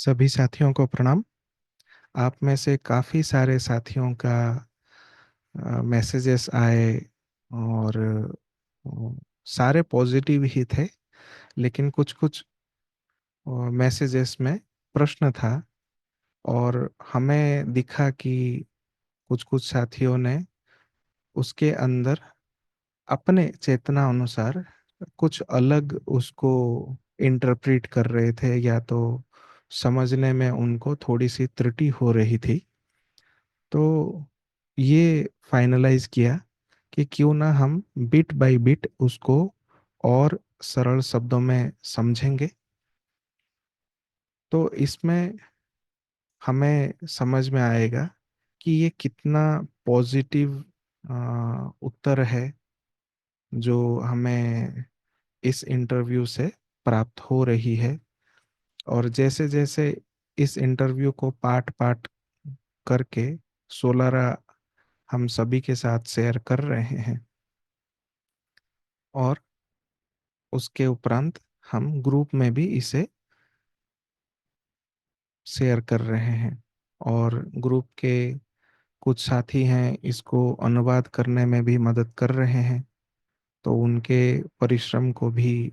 सभी साथियों को प्रणाम। आप में से काफ़ी सारे साथियों का मैसेजेस आए और सारे पॉजिटिव ही थे। लेकिन कुछ कुछ मैसेजेस में प्रश्न था और हमें दिखा कि कुछ कुछ साथियों ने उसके अंदर अपने चेतना अनुसार कुछ अलग उसको इंटरप्रेट कर रहे थे, या तो समझने में उनको थोड़ी सी त्रुटि हो रही थी। तो ये फाइनलाइज किया कि क्यों ना हम बिट बाय बिट उसको और सरल शब्दों में समझेंगे। तो इसमें हमें समझ में आएगा कि ये कितना पॉजिटिव उत्तर है जो हमें इस इंटरव्यू से प्राप्त हो रही है। और जैसे जैसे इस इंटरव्यू को पार्ट पार्ट करके सोलारा हम सभी के साथ शेयर कर रहे हैं, और उसके उपरांत हम ग्रुप में भी इसे शेयर कर रहे हैं। और ग्रुप के कुछ साथी हैं, इसको अनुवाद करने में भी मदद कर रहे हैं। तो उनके परिश्रम को भी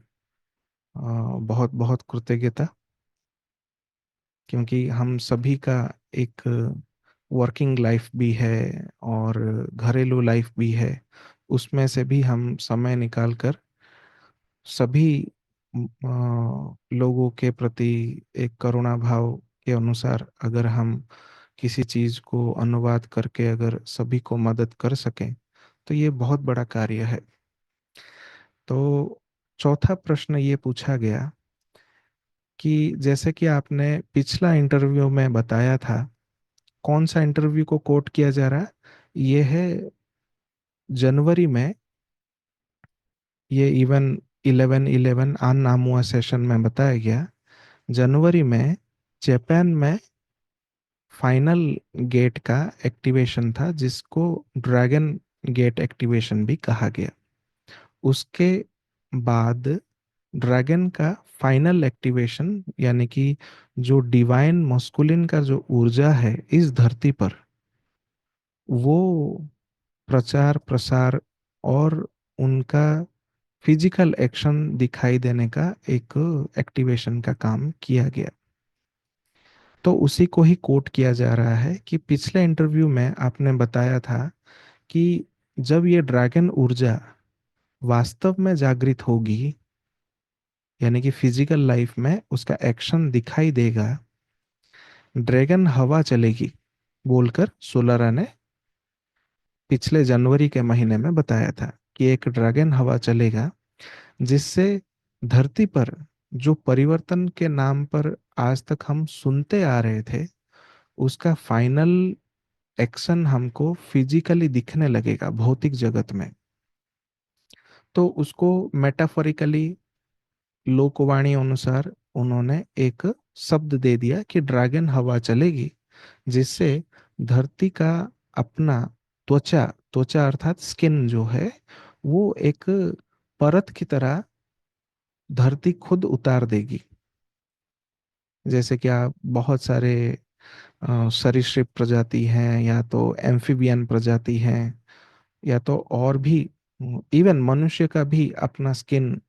बहुत बहुत कृतज्ञता, क्योंकि हम सभी का एक वर्किंग लाइफ भी है और घरेलू लाइफ भी है। उसमें से भी हम समय निकाल कर सभी लोगों के प्रति एक करुणा भाव के अनुसार अगर हम किसी चीज को अनुवाद करके अगर सभी को मदद कर सकें, तो ये बहुत बड़ा कार्य है। तो चौथा प्रश्न ये पूछा गया कि जैसे कि आपने पिछला इंटरव्यू में बताया था, कौन सा इंटरव्यू को कोट किया जा रहा है? ये है जनवरी में, ये इवन 11/11 आन नामुआ सेशन में बताया गया। जनवरी में जापान में फाइनल गेट का एक्टिवेशन था, जिसको ड्रैगन गेट एक्टिवेशन भी कहा गया। उसके बाद ड्रैगन का फाइनल एक्टिवेशन, यानी कि जो डिवाइन मस्कुलिन का जो ऊर्जा है इस धरती पर, वो प्रचार प्रसार और उनका फिजिकल एक्शन दिखाई देने का एक एक्टिवेशन का काम किया गया। तो उसी को ही कोट किया जा रहा है कि पिछले इंटरव्यू में आपने बताया था कि जब ये ड्रैगन ऊर्जा वास्तव में जागृत होगी, यानी कि फिजिकल लाइफ में उसका एक्शन दिखाई देगा, ड्रैगन हवा चलेगी बोलकर सोलारा ने पिछले जनवरी के महीने में बताया था कि एक ड्रैगन हवा चलेगा, जिससे धरती पर जो परिवर्तन के नाम पर आज तक हम सुनते आ रहे थे, उसका फाइनल एक्शन हमको फिजिकली दिखने लगेगा भौतिक जगत में। तो उसको मेटाफोरिकली लोकवाणी अनुसार उन्होंने एक शब्द दे दिया कि ड्रैगन हवा चलेगी, जिससे धरती का अपना त्वचा, त्वचा अर्थात स्किन जो है, वो एक परत की तरह धरती खुद उतार देगी। जैसे कि आप बहुत सारे सरीसृप प्रजाति हैं, या तो एम्फिबियन प्रजाति हैं, या तो और भी, इवन मनुष्य का भी अपना स्किन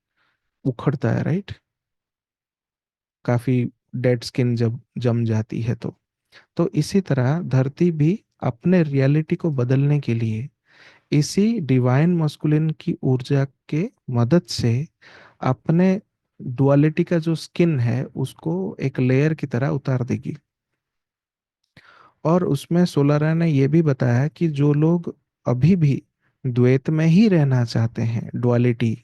उखड़ता है, राइट? काफी डेड स्किन जब जम जाती है तो इसी तरह धरती भी अपने रियलिटी को बदलने के लिए इसी डिवाइन मस्कुलिन की ऊर्जा के मदद से अपने डुअलिटी का जो स्किन है उसको एक लेयर की तरह उतार देगी। और उसमें सोलारा ने यह भी बताया कि जो लोग अभी भी द्वैत में ही रहना चाहते हैं, डुअलिटी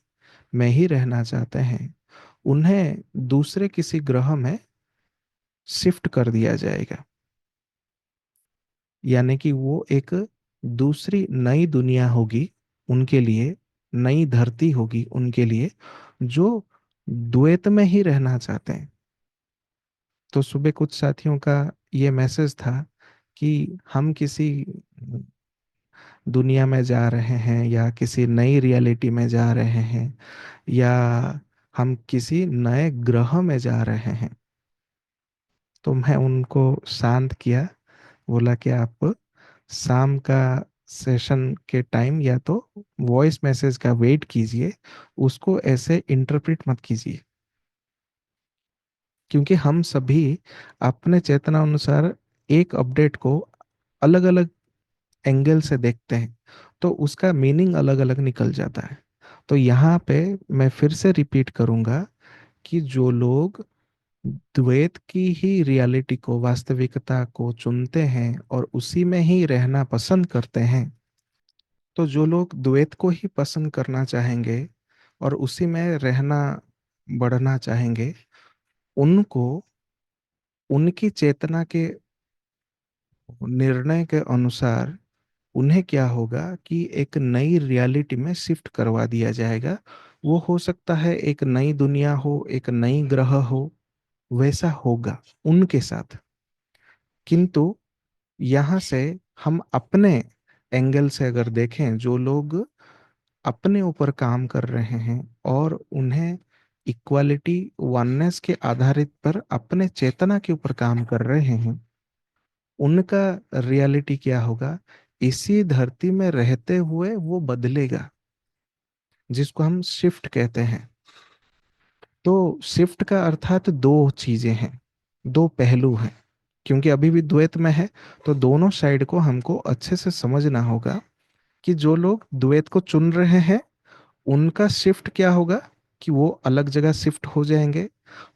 में ही रहना चाहते हैं, उन्हें दूसरे किसी ग्रह में शिफ्ट कर दिया जाएगा। यानी कि वो एक दूसरी नई दुनिया होगी उनके लिए, नई धरती होगी उनके लिए, जो द्वैत में ही रहना चाहते हैं। तो सुबह कुछ साथियों का ये मैसेज था कि हम किसी दुनिया में जा रहे हैं, या किसी नई रियलिटी में जा रहे हैं, या हम किसी नए ग्रह में जा रहे हैं। तो मैं उनको शांत किया, बोला कि आप शाम का सेशन के टाइम या तो वॉइस मैसेज का वेट कीजिए, उसको ऐसे इंटरप्रेट मत कीजिए, क्योंकि हम सभी अपने चेतना अनुसार एक अपडेट को अलग अलग एंगल से देखते हैं, तो उसका मीनिंग अलग अलग निकल जाता है। तो यहाँ पे मैं फिर से रिपीट करूंगा कि जो लोग द्वैत की ही रियलिटी को, वास्तविकता को चुनते हैं और उसी में ही रहना पसंद करते हैं, तो जो लोग द्वैत को ही पसंद करना चाहेंगे और उसी में रहना, बढ़ना चाहेंगे, उनको उनकी चेतना के निर्णय के अनुसार उन्हें क्या होगा कि एक नई रियलिटी में शिफ्ट करवा दिया जाएगा। वो हो सकता है एक नई दुनिया हो, एक नई ग्रह हो, वैसा होगा उनके साथ। किंतु यहाँ से हम अपने एंगल से अगर देखें, जो लोग अपने ऊपर काम कर रहे हैं और उन्हें इक्वालिटी, वननेस के आधारित पर अपने चेतना के ऊपर काम कर रहे हैं, उनका रियलिटी क्या होगा, इसी धरती में रहते हुए वो बदलेगा, जिसको हम शिफ्ट कहते हैं। तो शिफ्ट का अर्थात दो चीजें हैं, दो पहलू हैं, क्योंकि अभी भी द्वैत में है। तो दोनों साइड को हमको अच्छे से समझना होगा कि जो लोग द्वैत को चुन रहे हैं, उनका शिफ्ट क्या होगा कि वो अलग जगह शिफ्ट हो जाएंगे।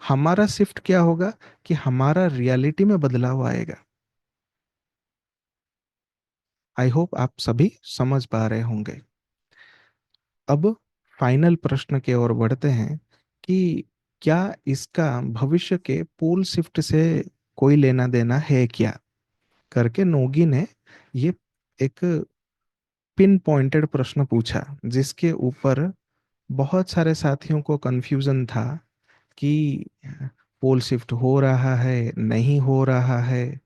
हमारा शिफ्ट क्या होगा कि हमारा रियलिटी में बदलाव आएगा। आई होप आप सभी समझ पा रहे होंगे। अब फाइनल प्रश्न की ओर बढ़ते हैं कि क्या इसका भविष्य के पोल शिफ्ट से कोई लेना देना है क्या, करके नोगी ने ये एक पिन पॉइंटेड प्रश्न पूछा, जिसके ऊपर बहुत सारे साथियों को कंफ्यूजन था कि पोल शिफ्ट हो रहा है, नहीं हो रहा है,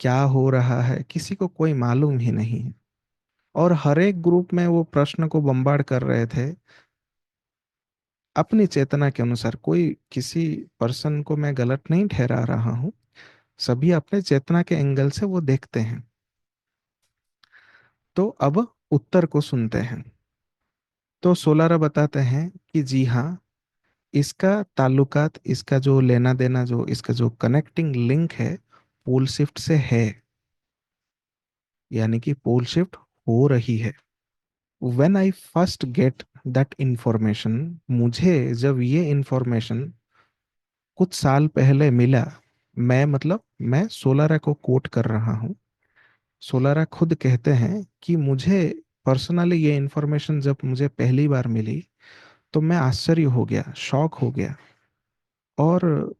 क्या हो रहा है, किसी को कोई मालूम ही नहीं है। और हर एक ग्रुप में वो प्रश्न को बम्बार्ड कर रहे थे अपनी चेतना के अनुसार। कोई किसी पर्सन को मैं गलत नहीं ठहरा रहा हूँ, सभी अपने चेतना के एंगल से वो देखते हैं। तो अब उत्तर को सुनते हैं। तो सोलारा बताते हैं कि जी हाँ, इसका ताल्लुकात, इसका जो लेना देना, जो इसका जो कनेक्टिंग लिंक है, पोल शिफ्ट से है, यानी कि पोल शिफ्ट हो रही है। When I first get that information, मुझे जब ये इंफॉर्मेशन कुछ साल पहले मिला, मैं मतलब मैं सोलारा को कोट कर रहा हूँ। सोलारा खुद कहते हैं कि मुझे पर्सनली ये इंफॉर्मेशन जब मुझे पहली बार मिली, तो मैं आश्चर्य हो गया, शॉक हो गया। और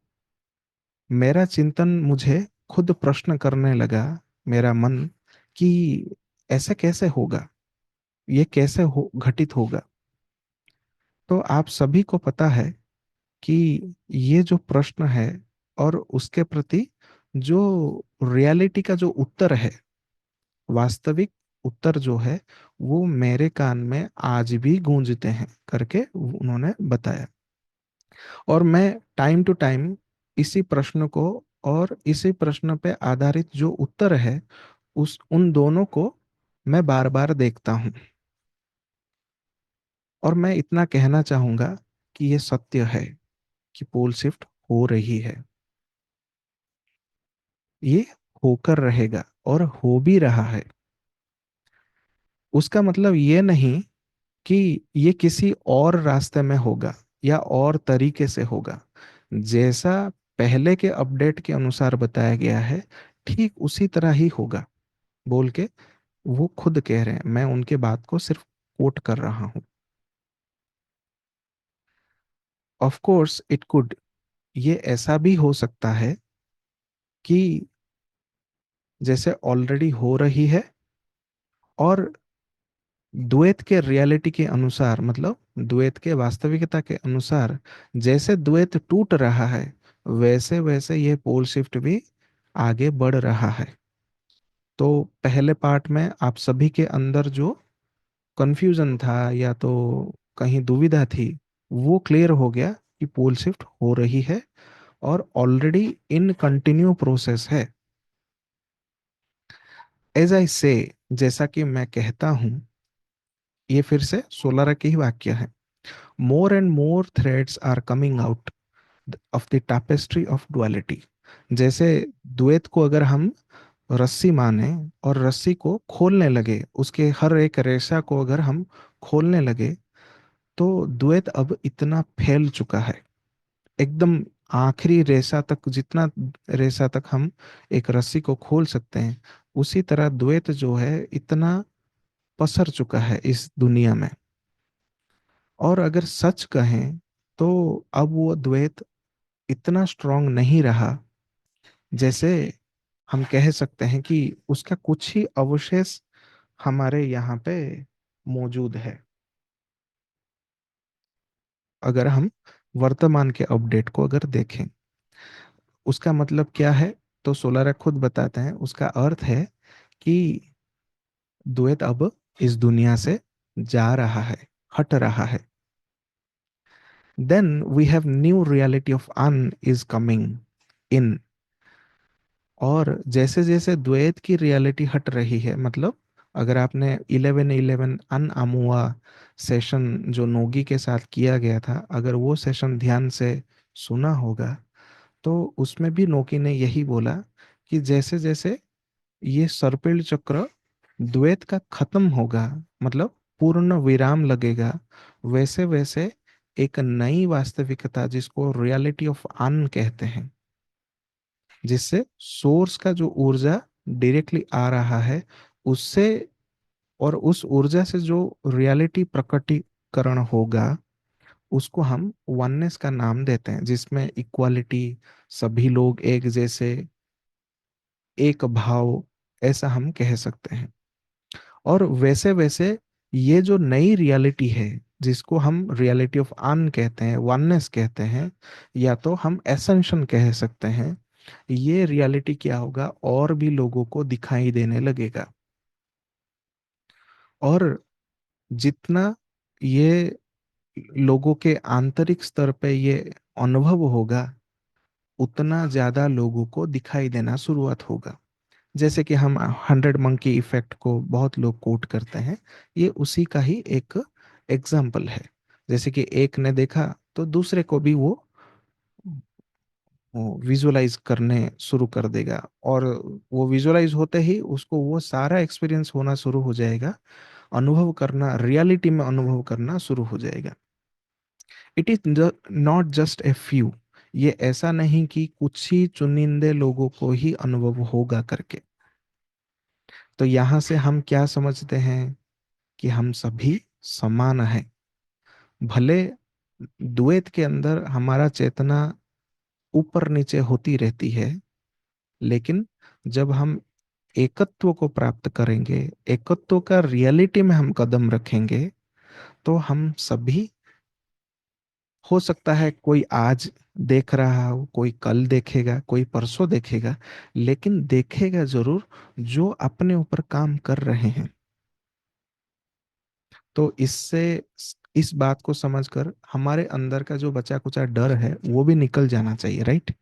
मेरा चिंतन मुझे खुद प्रश्न करने लगा, मेरा मन, कि ऐसे कैसे होगा, ये कैसे हो घटित होगा। तो आप सभी को पता है कि ये जो प्रश्न है और उसके प्रति जो रियलिटी का जो उत्तर है, वास्तविक उत्तर जो है, वो मेरे कान में आज भी गूंजते हैं, करके उन्होंने बताया। और मैं टाइम टू टाइम इसी प्रश्न को और इसी प्रश्न पे आधारित जो उत्तर है, उस उन दोनों को मैं बार बार देखता हूँ। और मैं इतना कहना चाहूंगा कि ये सत्य है कि पोल शिफ्ट हो रही है, ये होकर रहेगा और हो भी रहा है। उसका मतलब ये नहीं कि ये किसी और रास्ते में होगा या और तरीके से होगा। जैसा पहले के अपडेट के अनुसार बताया गया है, ठीक उसी तरह ही होगा, बोल के वो खुद कह रहे हैं। मैं उनके बात को सिर्फ कोट कर रहा हूँ। ऑफ कोर्स इट कुड, ये ऐसा भी हो सकता है कि जैसे ऑलरेडी हो रही है, और द्वैत के रियलिटी के अनुसार, मतलब द्वैत के वास्तविकता के अनुसार, जैसे द्वैत टूट रहा है, वैसे वैसे ये पोल शिफ्ट भी आगे बढ़ रहा है। तो पहले पार्ट में आप सभी के अंदर जो कंफ्यूजन था या तो कहीं दुविधा थी, वो क्लियर हो गया कि पोल शिफ्ट हो रही है। और ऑलरेडी इन कंटिन्यू प्रोसेस है। एज आई से, जैसा कि मैं कहता हूं, ये फिर से सोलारा की ही वाक्य है। More and more threads are coming out of the tapestry of duality. जैसे द्वैत को अगर हम रस्सी माने और रस्सी को खोलने लगे, उसके हर एक रेशा को अगर हम खोलने लगे, तो द्वैत अब इतना फैल चुका है, एकदम आखिरी रेशा तक, जितना रेशा तक हम एक रस्सी को खोल सकते हैं, उसी तरह द्वैत जो है इतना पसर चुका है इस दुनिया में। और अगर सच कहें तो अब वो द्वैत इतना स्ट्रांग नहीं रहा। जैसे हम कह सकते हैं कि उसका कुछ ही अवशेष हमारे यहाँ पे मौजूद है। अगर हम वर्तमान के अपडेट को अगर देखें, उसका मतलब क्या है, तो सोलारा खुद बताते हैं, उसका अर्थ है कि द्वैत अब इस दुनिया से जा रहा है, हट रहा है। Then we have new reality of one is coming in. और जैसे जैसे द्वैत की रियलिटी हट रही है, मतलब अगर आपने 11-11 अन अमुआ सेशन जो नोगी के साथ किया गया था, अगर वो सेशन ध्यान से सुना होगा, तो उसमें भी नोकी ने यही बोला कि जैसे जैसे ये सर्पिल चक्र द्वैत का खत्म होगा, मतलब पूर्ण विराम लगेगा, वैसे वैसे एक नई वास्तविकता, जिसको रियलिटी ऑफ अन कहते हैं, जिससे सोर्स का जो ऊर्जा डायरेक्टली आ रहा है, उससे और उस ऊर्जा से जो रियलिटी प्रकटीकरण होगा, उसको हम वननेस का नाम देते हैं, जिसमें इक्वालिटी, सभी लोग एक जैसे, एक भाव, ऐसा हम कह सकते हैं। और वैसे वैसे ये जो नई रियलिटी है, जिसको हम रियलिटी ऑफ अन कहते हैं, वननेस कहते हैं, या तो हम एसेंशन कह सकते हैं, ये रियलिटी क्या होगा, और भी लोगों को दिखाई देने लगेगा। और जितना ये लोगों के आंतरिक स्तर पे ये अनुभव होगा, उतना ज्यादा लोगों को दिखाई देना शुरुआत होगा। जैसे कि हम 100 मंकी इफेक्ट को बहुत लोग कोट करते हैं, ये उसी का ही एक एग्जाम्पल है। जैसे कि एक ने देखा तो दूसरे को भी वो विजुअलाइज करने शुरू कर देगा, और वो विजुअलाइज होते ही उसको वो सारा एक्सपीरियंस होना शुरू हो जाएगा, अनुभव करना, रियलिटी में अनुभव करना शुरू हो जाएगा। It is not just a few. ये ऐसा नहीं कि कुछ ही चुनिंदे लोगों को ही अनुभव होगा करके। तो यहाँ से हम क्या समझते हैं कि हम सभी समान हैं। भले द्वैत के अंदर हमारा चेतना ऊपर नीचे होती रहती है, लेकिन जब हम एकत्व को प्राप्त करेंगे, एकत्व का रियलिटी में हम कदम रखेंगे, तो हम सभी, हो सकता है कोई आज देख रहा हो, कोई कल देखेगा, कोई परसों देखेगा, लेकिन देखेगा जरूर जो अपने ऊपर काम कर रहे हैं। तो इससे, इस बात को समझकर हमारे अंदर का जो बचा कुचा डर है वो भी निकल जाना चाहिए, right.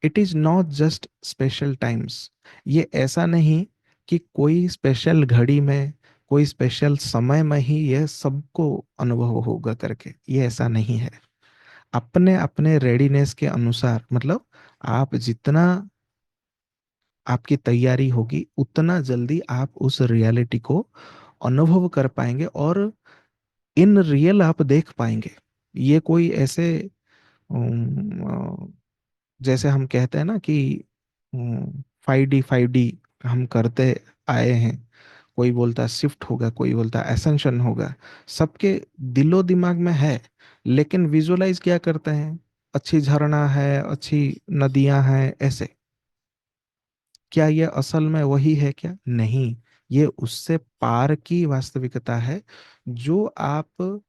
It is not just special times. ये ऐसा नहीं कि कोई स्पेशल घड़ी में, कोई स्पेशल समय में ही ये सबको अनुभव होगा करके, ये ऐसा नहीं है। अपने अपने रेडीनेस के अनुसार, मतलब आप जितना, आपकी तैयारी होगी, उतना जल्दी आप उस रियलिटी को अनुभव कर पाएंगे, और इन रियल आप देख पाएंगे। ये कोई ऐसे जैसे हम कहते हैं ना कि 5D हम करते आए हैं, कोई बोलता शिफ्ट होगा, कोई बोलता एसेंशन होगा, सबके दिलो दिमाग में है, लेकिन विजुअलाइज क्या करते हैं, अच्छी झरना है, अच्छी नदियां हैं, ऐसे। क्या ये असल में वही है क्या? नहीं, ये उससे पार की वास्तविकता है, जो आप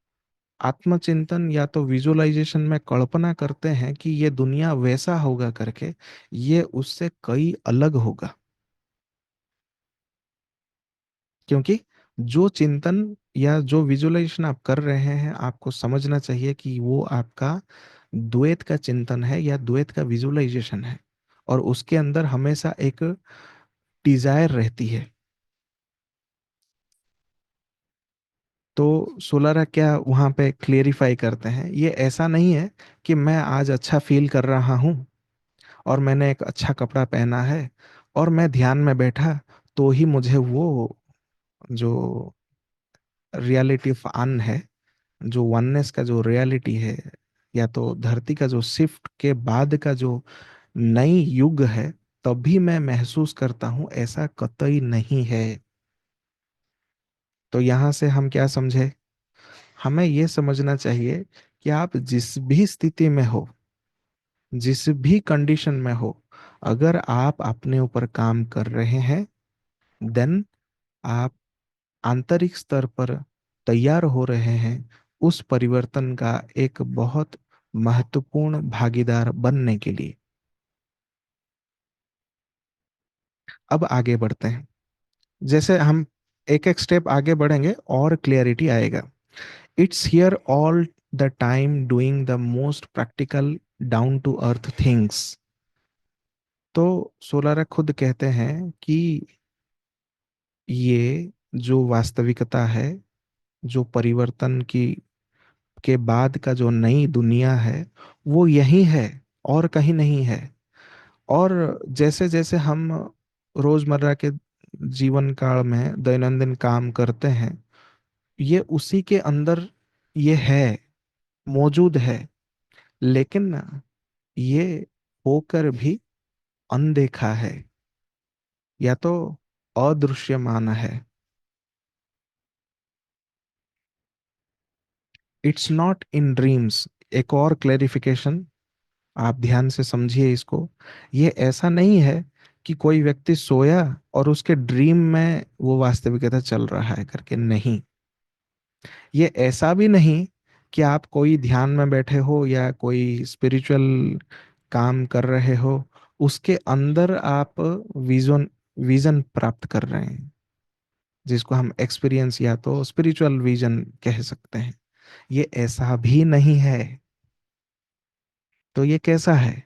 आत्मचिंतन या तो विजुअलाइजेशन में कल्पना करते हैं कि ये दुनिया वैसा होगा करके, ये उससे कई अलग होगा। क्योंकि जो चिंतन या जो विजुअलाइजेशन आप कर रहे हैं, आपको समझना चाहिए कि वो आपका द्वैत का चिंतन है या द्वैत का विजुअलाइजेशन है, और उसके अंदर हमेशा एक डिजायर रहती है। तो सोलारा क्या वहां पे क्लेरिफाई करते हैं, ये ऐसा नहीं है कि मैं आज अच्छा फील कर रहा हूँ और मैंने एक अच्छा कपड़ा पहना है और मैं ध्यान में बैठा तो ही मुझे वो जो रियलिटी ऑफ अन है, जो वननेस का जो रियलिटी है, या तो धरती का जो शिफ्ट के बाद का जो नई युग है, तभी मैं महसूस करता हूं, ऐसा कतई नहीं है। तो यहां से हम क्या समझे, हमें ये समझना चाहिए कि आप जिस भी स्थिति में हो, जिस भी कंडीशन में हो, अगर आप अपने ऊपर काम कर रहे हैं, देन आप आंतरिक स्तर पर तैयार हो रहे हैं उस परिवर्तन का एक बहुत महत्वपूर्ण भागीदार बनने के लिए। अब आगे बढ़ते हैं। जैसे हम एक एक स्टेप आगे बढ़ेंगे और क्लियरिटी आएगा। It's here all the time doing the most practical down to earth things. तो सोलारा खुद कहते हैं कि ये जो वास्तविकता है, जो परिवर्तन की के बाद का जो नई दुनिया है, वो यही है और कहीं नहीं है। और जैसे जैसे हम रोजमर्रा के जीवन काल में दैनंदिन काम करते हैं, ये उसी के अंदर ये है, मौजूद है, लेकिन ना, ये होकर भी अनदेखा है या तो अदृश्यमान है। It's not in dreams. एक और क्लेरिफिकेशन, आप ध्यान से समझिए इसको। ये ऐसा नहीं है कि कोई व्यक्ति सोया और उसके ड्रीम में वो वास्तविकता चल रहा है करके, नहीं। ये ऐसा भी नहीं कि आप कोई ध्यान में बैठे हो या कोई स्पिरिचुअल काम कर रहे हो, उसके अंदर आप विजन विजन प्राप्त कर रहे हैं, जिसको हम एक्सपीरियंस या तो स्पिरिचुअल विजन कह सकते हैं। ये ऐसा भी नहीं है। तो ये कैसा है?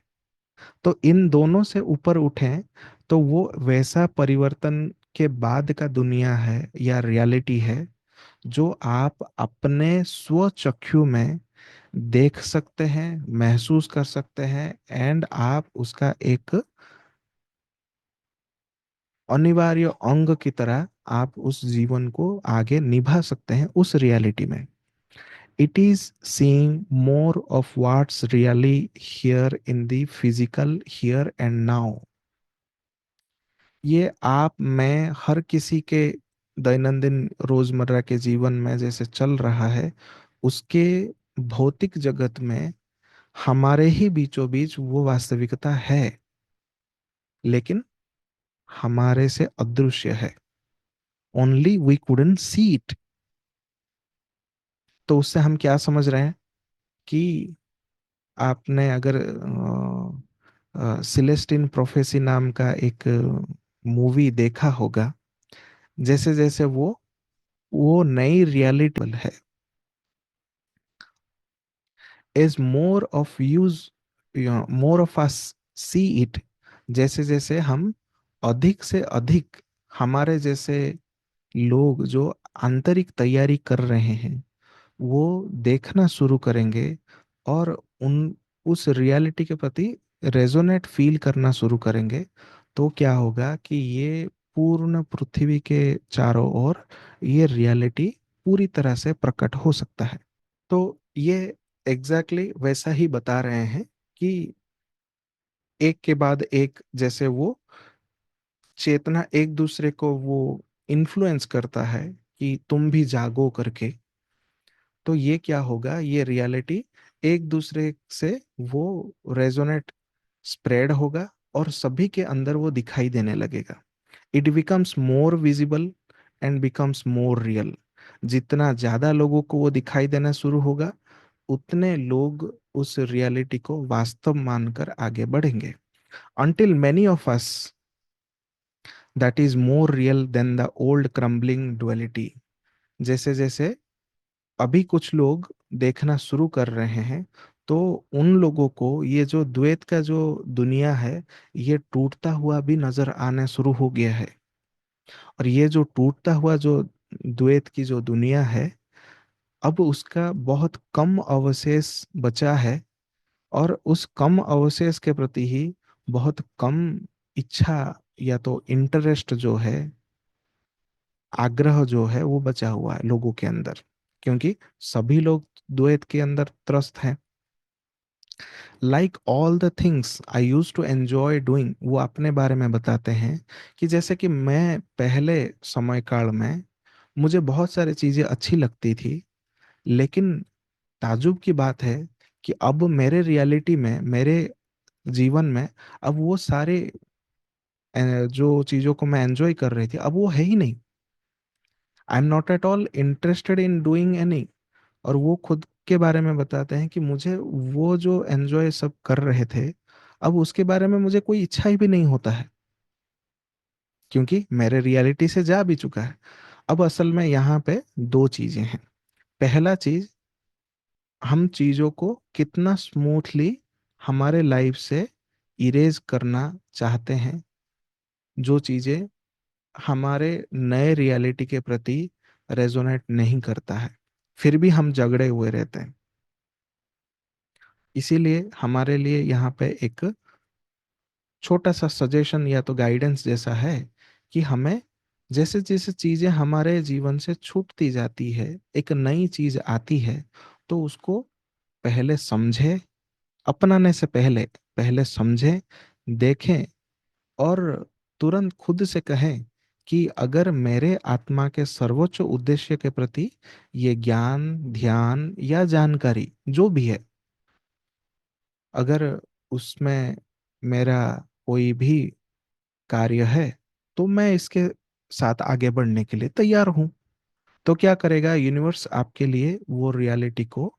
तो इन दोनों से ऊपर उठें तो वो वैसा परिवर्तन के बाद का दुनिया है या रियलिटी है, जो आप अपने स्वचक्षु में देख सकते हैं, महसूस कर सकते हैं, एंड आप उसका एक अनिवार्य अंग की तरह आप उस जीवन को आगे निभा सकते हैं उस रियलिटी में। It is seeing more of what's really here in the physical here and now. ये आप, मैं, हर किसी के दैनंदिन रोजमर्रा के जीवन में जैसे चल रहा है, उसके भौतिक जगत में हमारे ही बीचों बीच वो वास्तविकता है, लेकिन हमारे से अदृश्य है। Only we couldn't see it. तो उससे हम क्या समझ रहे हैं कि आपने अगर सिलेस्टिन प्रोफेसी नाम का एक मूवी देखा होगा, जैसे जैसे वो नई रियलिटी है, is more of use, more of us see it, जैसे जैसे हम अधिक से अधिक हमारे जैसे लोग जो आंतरिक तैयारी कर रहे हैं, वो देखना शुरू करेंगे और उन उस रियलिटी के प्रति रेजोनेट फील करना शुरू करेंगे, तो क्या होगा कि ये पूर्ण पृथ्वी के चारों ओर ये रियलिटी पूरी तरह से प्रकट हो सकता है। तो ये एग्जैक्टली वैसा ही बता रहे हैं कि एक के बाद एक जैसे वो चेतना एक दूसरे को वो इन्फ्लुएंस करता है कि तुम भी जागो करके, तो ये क्या होगा, ये रियलिटी एक दूसरे से वो रेजोनेट स्प्रेड होगा और सभी के अंदर वो दिखाई देने लगेगा। It becomes more visible and becomes more real. जितना ज्यादा लोगों को वो दिखाई देना शुरू होगा, उतने लोग उस रियलिटी को वास्तव मानकर आगे बढ़ेंगे। until many of us that is more real than the old crumbling duality। जैसे जैसे अभी कुछ लोग देखना शुरू कर रहे हैं, तो उन लोगों को ये जो द्वैत का जो दुनिया है, ये टूटता हुआ भी नजर आने शुरू हो गया है। और ये जो टूटता हुआ जो द्वैत की जो दुनिया है, अब उसका बहुत कम अवशेष बचा है। और उस कम अवशेष के प्रति ही बहुत कम इच्छा या तो इंटरेस्ट जो है, आग्रह जो है वो बचा हुआ है लोगों के अंदर। क्योंकि सभी लोग द्वैत के अंदर त्रस्त हैं। Like all the things I use to enjoy doing, वो अपने बारे में बताते हैं कि जैसे कि मैं पहले समय काल में, मुझे बहुत सारी चीजें अच्छी लगती थी, लेकिन ताजुब की बात है कि अब मेरे रियलिटी में, मेरे जीवन में, अब वो सारे जो चीजों को मैं एंजॉय कर रही थी, अब वो है ही नहीं। I am not at all interested in doing any. और वो खुद के बारे में बताते हैं कि मुझे वो जो एंजॉय सब कर रहे थे, अब उसके बारे में मुझे कोई इच्छा ही भी नहीं होता है, क्योंकि मेरे रियलिटी से जा भी चुका है। अब असल में यहाँ पे दो चीजें हैं। पहला चीज, हम चीजों को कितना स्मूथली हमारे लाइफ से इरेज करना चाहते हैं, जो चीजें हमारे नए रियलिटी के प्रति रेजोनेट नहीं करता है, फिर भी हम झगड़े हुए रहते हैं। इसीलिए हमारे लिए यहाँ पे एक छोटा सा सजेशन या तो गाइडेंस जैसा है कि हमें जैसे जैसे चीजें हमारे जीवन से छूटती जाती है, एक नई चीज आती है, तो उसको पहले समझे, अपनाने से पहले पहले समझें, देखें, और तुरंत खुद से कहें कि अगर मेरे आत्मा के सर्वोच्च उद्देश्य के प्रति ये ज्ञान, ध्यान या जानकारी जो भी है, अगर उसमें मेरा कोई भी कार्य है, तो मैं इसके साथ आगे बढ़ने के लिए तैयार हूं। तो क्या करेगा यूनिवर्स आपके लिए, वो रियलिटी को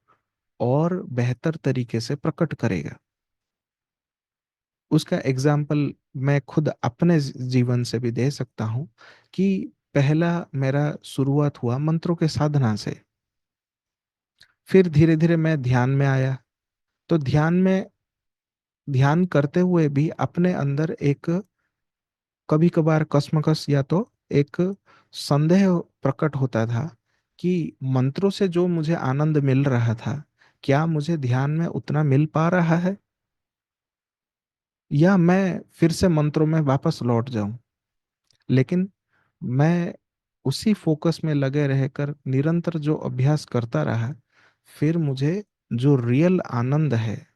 और बेहतर तरीके से प्रकट करेगा। उसका एग्जाम्पल मैं खुद अपने जीवन से भी दे सकता हूँ कि पहला मेरा शुरुआत हुआ मंत्रों के साधना से। फिर धीरे धीरे मैं ध्यान में आया। तो ध्यान में, ध्यान करते हुए भी अपने अंदर एक कभी कभार कसमकस या तो एक संदेह प्रकट होता था कि मंत्रों से जो मुझे आनंद मिल रहा था, क्या मुझे ध्यान में उतना मिल पा रहा है, या मैं फिर से मंत्रों में वापस लौट जाऊं। लेकिन मैं उसी फोकस में लगे रहकर निरंतर जो अभ्यास करता रहा, फिर मुझे जो रियल आनंद है,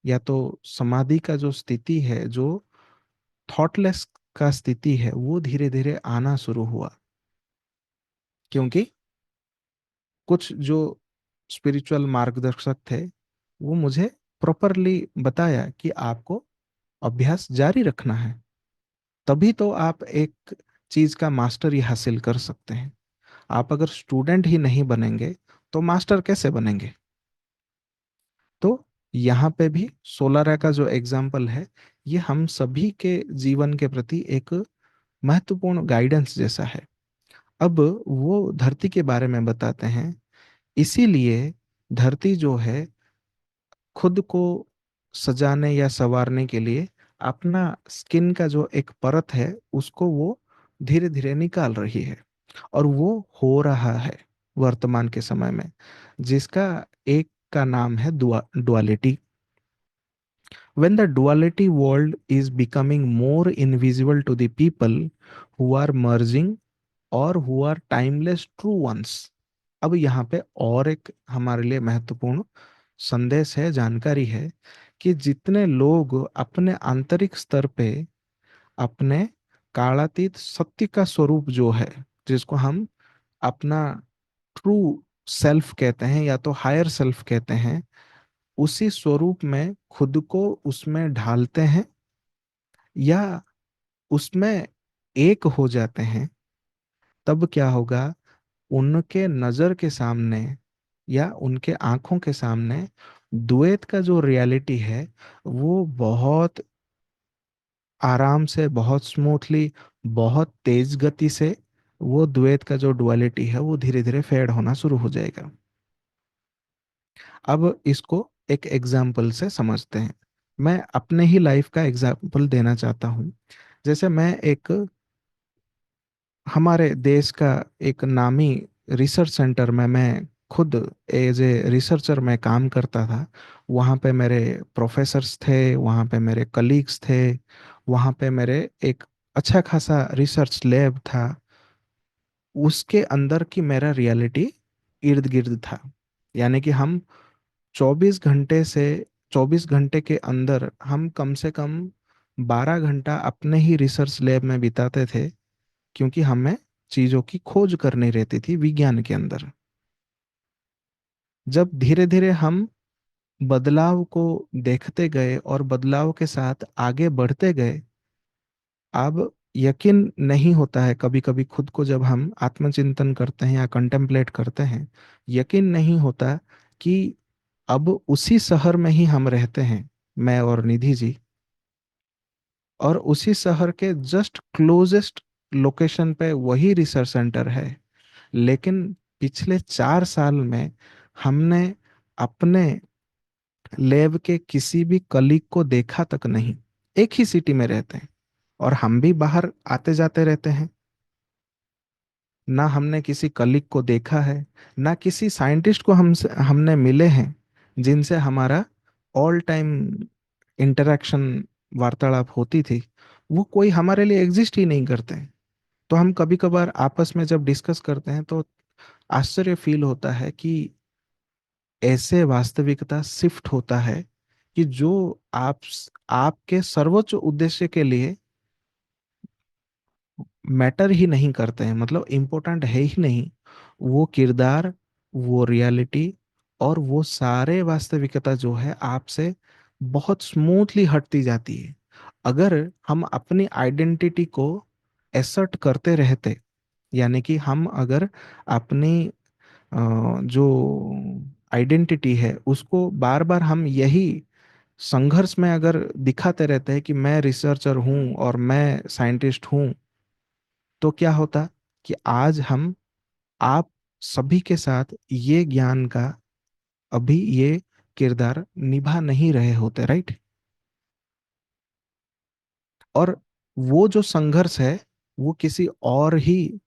या तो समाधि का जो स्थिति है, जो थॉटलेस का स्थिति है, वो धीरे धीरे आना शुरू हुआ। क्योंकि कुछ जो स्पिरिचुअल मार्गदर्शक थे, वो मुझे प्रॉपरली बताया कि आपको अभ्यास जारी रखना है, तभी तो आप एक चीज का मास्टरी हासिल कर सकते हैं। आप अगर स्टूडेंट ही नहीं बनेंगे, तो मास्टर कैसे बनेंगे। तो यहाँ पे भी सोलारा का जो एग्जाम्पल है, ये हम सभी के जीवन के प्रति एक महत्वपूर्ण गाइडेंस जैसा है। अब वो धरती के बारे में बताते हैं। इसीलिए धरती जो है, खुद को सजाने या संवारने के लिए अपना स्किन का जो एक परत है, उसको वो धीरे धीरे निकाल रही है। और वो हो रहा है वर्तमान के समय में, जिसका एक का नाम है duality. When the duality world is becoming more invisible to the people who are merging or who are timeless true ones। अब यहाँ पे और एक हमारे लिए महत्वपूर्ण संदेश है, जानकारी है, कि जितने लोग अपने आंतरिक स्तर पे अपने कालातीत सत्य का स्वरूप जो है, जिसको हम अपना ट्रू सेल्फ कहते हैं या तो हायर सेल्फ कहते हैं, उसी स्वरूप में खुद को उसमें ढालते हैं या उसमें एक हो जाते हैं, तब क्या होगा, उनके नजर के सामने या उनके आंखों के सामने द्वैत का जो रियलिटी है, वो बहुत आराम से, बहुत स्मूथली, बहुत तेज गति से, वो द्वैत का जो डुअलिटी है वो धीरे धीरे फेड होना शुरू हो जाएगा। अब इसको एक एग्जाम्पल से समझते हैं। मैं अपने ही लाइफ का एग्जाम्पल देना चाहता हूँ। जैसे मैं एक हमारे देश का एक नामी रिसर्च सेंटर में मैं खुद एज ए रिसर्चर में काम करता था। वहाँ पे मेरे प्रोफेसर्स थे, वहाँ पे मेरे कलीग्स थे, वहाँ पे मेरे एक अच्छा खासा रिसर्च लैब था। उसके अंदर की मेरा रियलिटी इर्द गिर्द था। यानी कि हम 24 घंटे से 24 घंटे के अंदर हम कम से कम 12 घंटा अपने ही रिसर्च लैब में बिताते थे, क्योंकि हमें चीजों की खोज करनी रहती थी विज्ञान के अंदर। जब धीरे धीरे हम बदलाव को देखते गए और बदलाव के साथ आगे बढ़ते गए, अब यकीन नहीं होता है कभी कभी खुद को जब हम आत्मचिंतन करते हैं या कंटेम्पलेट करते हैं, यकीन नहीं होता कि अब उसी शहर में ही हम रहते हैं, मैं और निधि जी। और उसी शहर के जस्ट क्लोजेस्ट लोकेशन पे वही रिसर्च सेंटर है। लेकिन पिछले 4 साल में हमने अपने लैब के किसी भी कलीग को देखा तक नहीं। एक ही सिटी में रहते हैं और हम भी बाहर आते जाते रहते हैं। ना हमने किसी कलीग को देखा है, ना किसी साइंटिस्ट को हमने मिले हैं जिनसे हमारा ऑल टाइम इंटरेक्शन, वार्तालाप होती थी। वो कोई हमारे लिए एग्जिस्ट ही नहीं करते हैं। तो हम कभी कभार आपस में जब डिस्कस करते हैं तो आश्चर्य फील होता है कि ऐसे वास्तविकता शिफ्ट होता है कि जो आप आपके सर्वोच्च उद्देश्य के लिए मैटर ही नहीं करते हैं, मतलब इम्पोर्टेंट है ही नहीं, वो किरदार, वो रियलिटी और वो सारे वास्तविकता जो है आपसे बहुत स्मूथली हटती जाती है। अगर हम अपनी आइडेंटिटी को एसर्ट करते रहते, यानी कि हम अगर अपनी जो आइडेंटिटी है उसको बार बार हम यही संघर्ष में अगर दिखाते रहते हैं कि मैं रिसर्चर हूँ और मैं साइंटिस्ट हूँ, तो क्या होता कि आज हम आप सभी के साथ ये ज्ञान का अभी ये किरदार निभा नहीं रहे होते, राइट। और वो जो संघर्ष है वो किसी और ही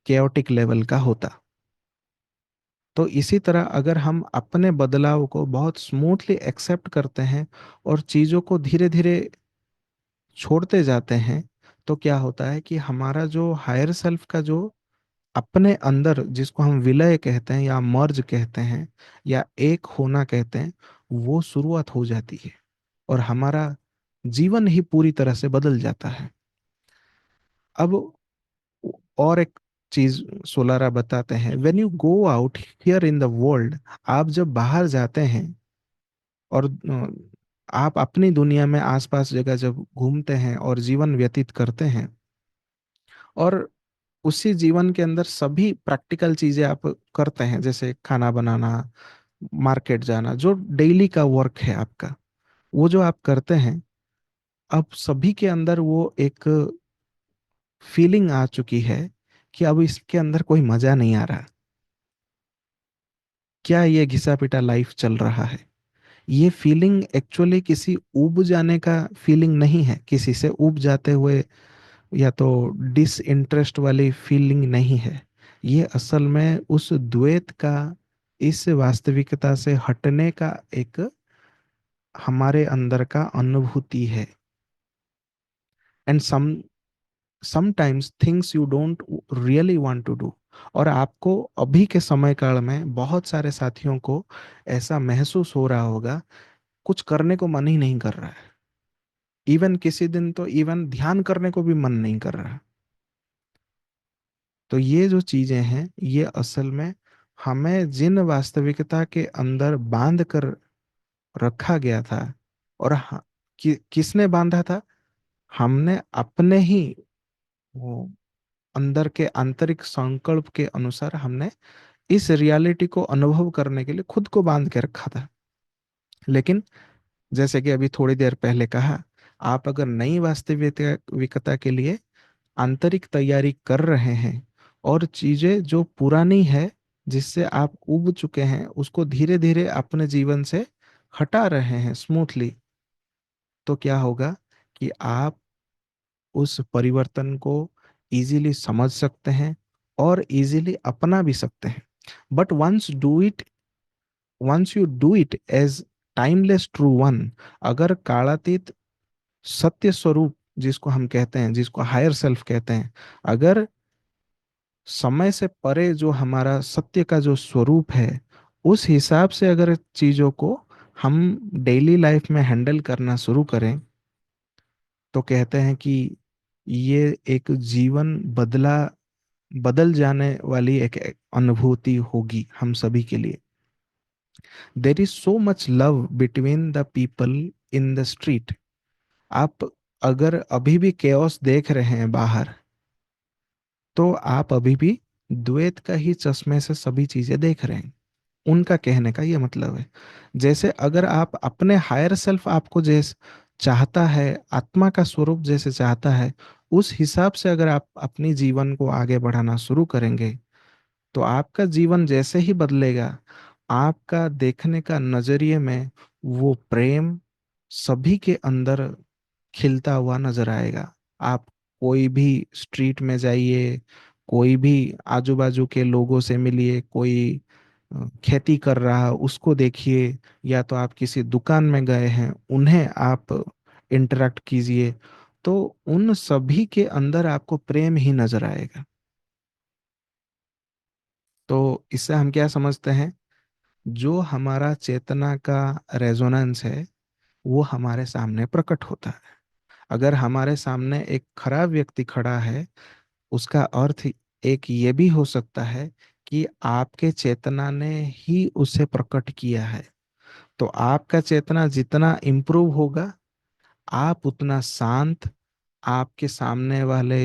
केओटिक लेवल का होता। तो इसी तरह अगर हम अपने बदलाव को बहुत स्मूथली एक्सेप्ट करते हैं और चीज़ों को धीरे धीरे छोड़ते जाते हैं, तो क्या होता है कि हमारा जो हायर सेल्फ का जो अपने अंदर जिसको हम विलय कहते हैं या मर्ज कहते हैं या एक होना कहते हैं, वो शुरुआत हो जाती है और हमारा जीवन ही पूरी तरह से बदल जाता है। अब और एक चीज सोलारा बताते हैं, when you go out here in the world, आप जब बाहर जाते हैं और आप अपनी दुनिया में आसपास जगह जब घूमते हैं और जीवन व्यतीत करते हैं, और उसी जीवन के अंदर सभी प्रैक्टिकल चीजें आप करते हैं, जैसे खाना बनाना, मार्केट जाना, जो डेली का वर्क है आपका, वो जो आप करते हैं, अब सभी के अंदर वो एक फीलिंग आ चुकी है कि अब इसके अंदर कोई मजा नहीं आ रहा। क्या ये घिसा पिटा लाइफ चल रहा है? ये फीलिंग एक्चुअली किसी ऊब जाने का फीलिंग नहीं है, किसी से ऊब जाते हुए या तो डिसइंटरेस्ट वाली फीलिंग नहीं है। ये असल में उस द्वैत का, इस वास्तविकता से हटने का एक हमारे अंदर का अनुभूति है। And sometimes things you don't really want to do. और आपको अभी के समय काल में बहुत सारे साथियों को ऐसा महसूस हो रहा होगा, कुछ करने को मन ही नहीं कर रहा है। इवन किसी दिन तो इवन ध्यान करने को भी मन नहीं कर रहा। तो ये जो चीजें हैं ये असल में हमें जिन वास्तविकता के अंदर बांध कर रखा गया था, और किसने बांधा था? हमने अपने ही वो अंदर के आंतरिक संकल्प के अनुसार हमने इस रियलिटी को अनुभव करने के लिए खुद को बांध के रखा था। लेकिन जैसे कि अभी थोड़ी देर पहले कहा, आप अगर नई वास्तविकता के लिए आंतरिक तैयारी कर रहे हैं और चीजें जो पुरानी है जिससे आप उब चुके हैं उसको धीरे धीरे अपने जीवन से हटा रहे हैं स्मूथली, तो क्या होगा कि आप उस परिवर्तन को इजीली समझ सकते हैं और इजीली अपना भी सकते हैं। But once you do it as timeless true one, अगर कालातीत सत्य स्वरूप जिसको हम कहते हैं, जिसको हायर सेल्फ कहते हैं, अगर समय से परे जो हमारा सत्य का जो स्वरूप है, उस हिसाब से अगर चीजों को हम डेली लाइफ में हैंडल करना शुरू करें, तो कहते हैं कि ये एक जीवन बदल जाने वाली एक अनुभूति होगी हम सभी के लिए। There is so much love between the people in the street. आप अगर अभी भी केओस देख रहे हैं बाहर, तो आप अभी भी द्वैत का ही चश्मे से सभी चीजें देख रहे हैं। उनका कहने का ये मतलब है, जैसे अगर आप अपने हायर सेल्फ आपको जैसे चाहता है, आत्मा का स्वरूप जैसे चाहता है, उस हिसाब से अगर आप अपनी जीवन को आगे बढ़ाना शुरू करेंगे, तो आपका जीवन जैसे ही बदलेगा, आपका देखने का नजरिए में वो प्रेम सभी के अंदर खिलता हुआ नजर आएगा। आप कोई भी स्ट्रीट में जाइए, कोई भी आजू बाजू के लोगों से मिलिए, कोई खेती कर रहा उसको देखिए, या तो आप किसी दुकान में गए हैं उन्हें आप इंटरेक्ट कीजिए, तो उन सभी के अंदर आपको प्रेम ही नजर आएगा। तो इससे हम क्या समझते हैं, जो हमारा चेतना का रेजोनेंस है वो हमारे सामने प्रकट होता है। अगर हमारे सामने एक खराब व्यक्ति खड़ा है, उसका अर्थ एक ये भी हो सकता है कि आपके चेतना ने ही उसे प्रकट किया है। तो आपका चेतना जितना इम्प्रूव होगा, आप उतना शांत, आपके सामने वाले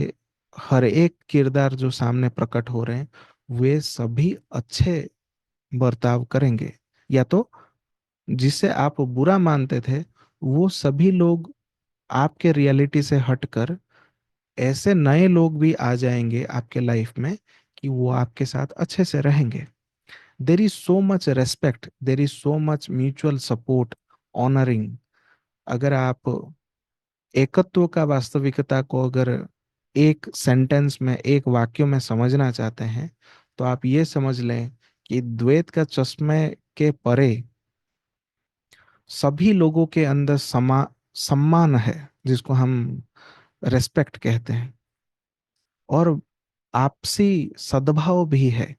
हर एक किरदार जो सामने प्रकट हो रहे हैं, वे सभी अच्छे बर्ताव करेंगे। या तो जिसे आप बुरा मानते थे, वो सभी लोग आपके रियलिटी से हटकर ऐसे नए लोग भी आ जाएंगे आपके लाइफ में कि वो आपके साथ अच्छे से रहेंगे। There is so much respect, there is so much mutual support, honouring. अगर आप एकत्व का वास्तविकता को अगर एक सेंटेंस में, एक वाक्य में समझना चाहते हैं, तो आप ये समझ लें कि द्वैत का चश्मे के परे सभी लोगों के अंदर सम्मान है, जिसको हम रेस्पेक्ट कहते हैं, और आपसी सद्भाव भी है।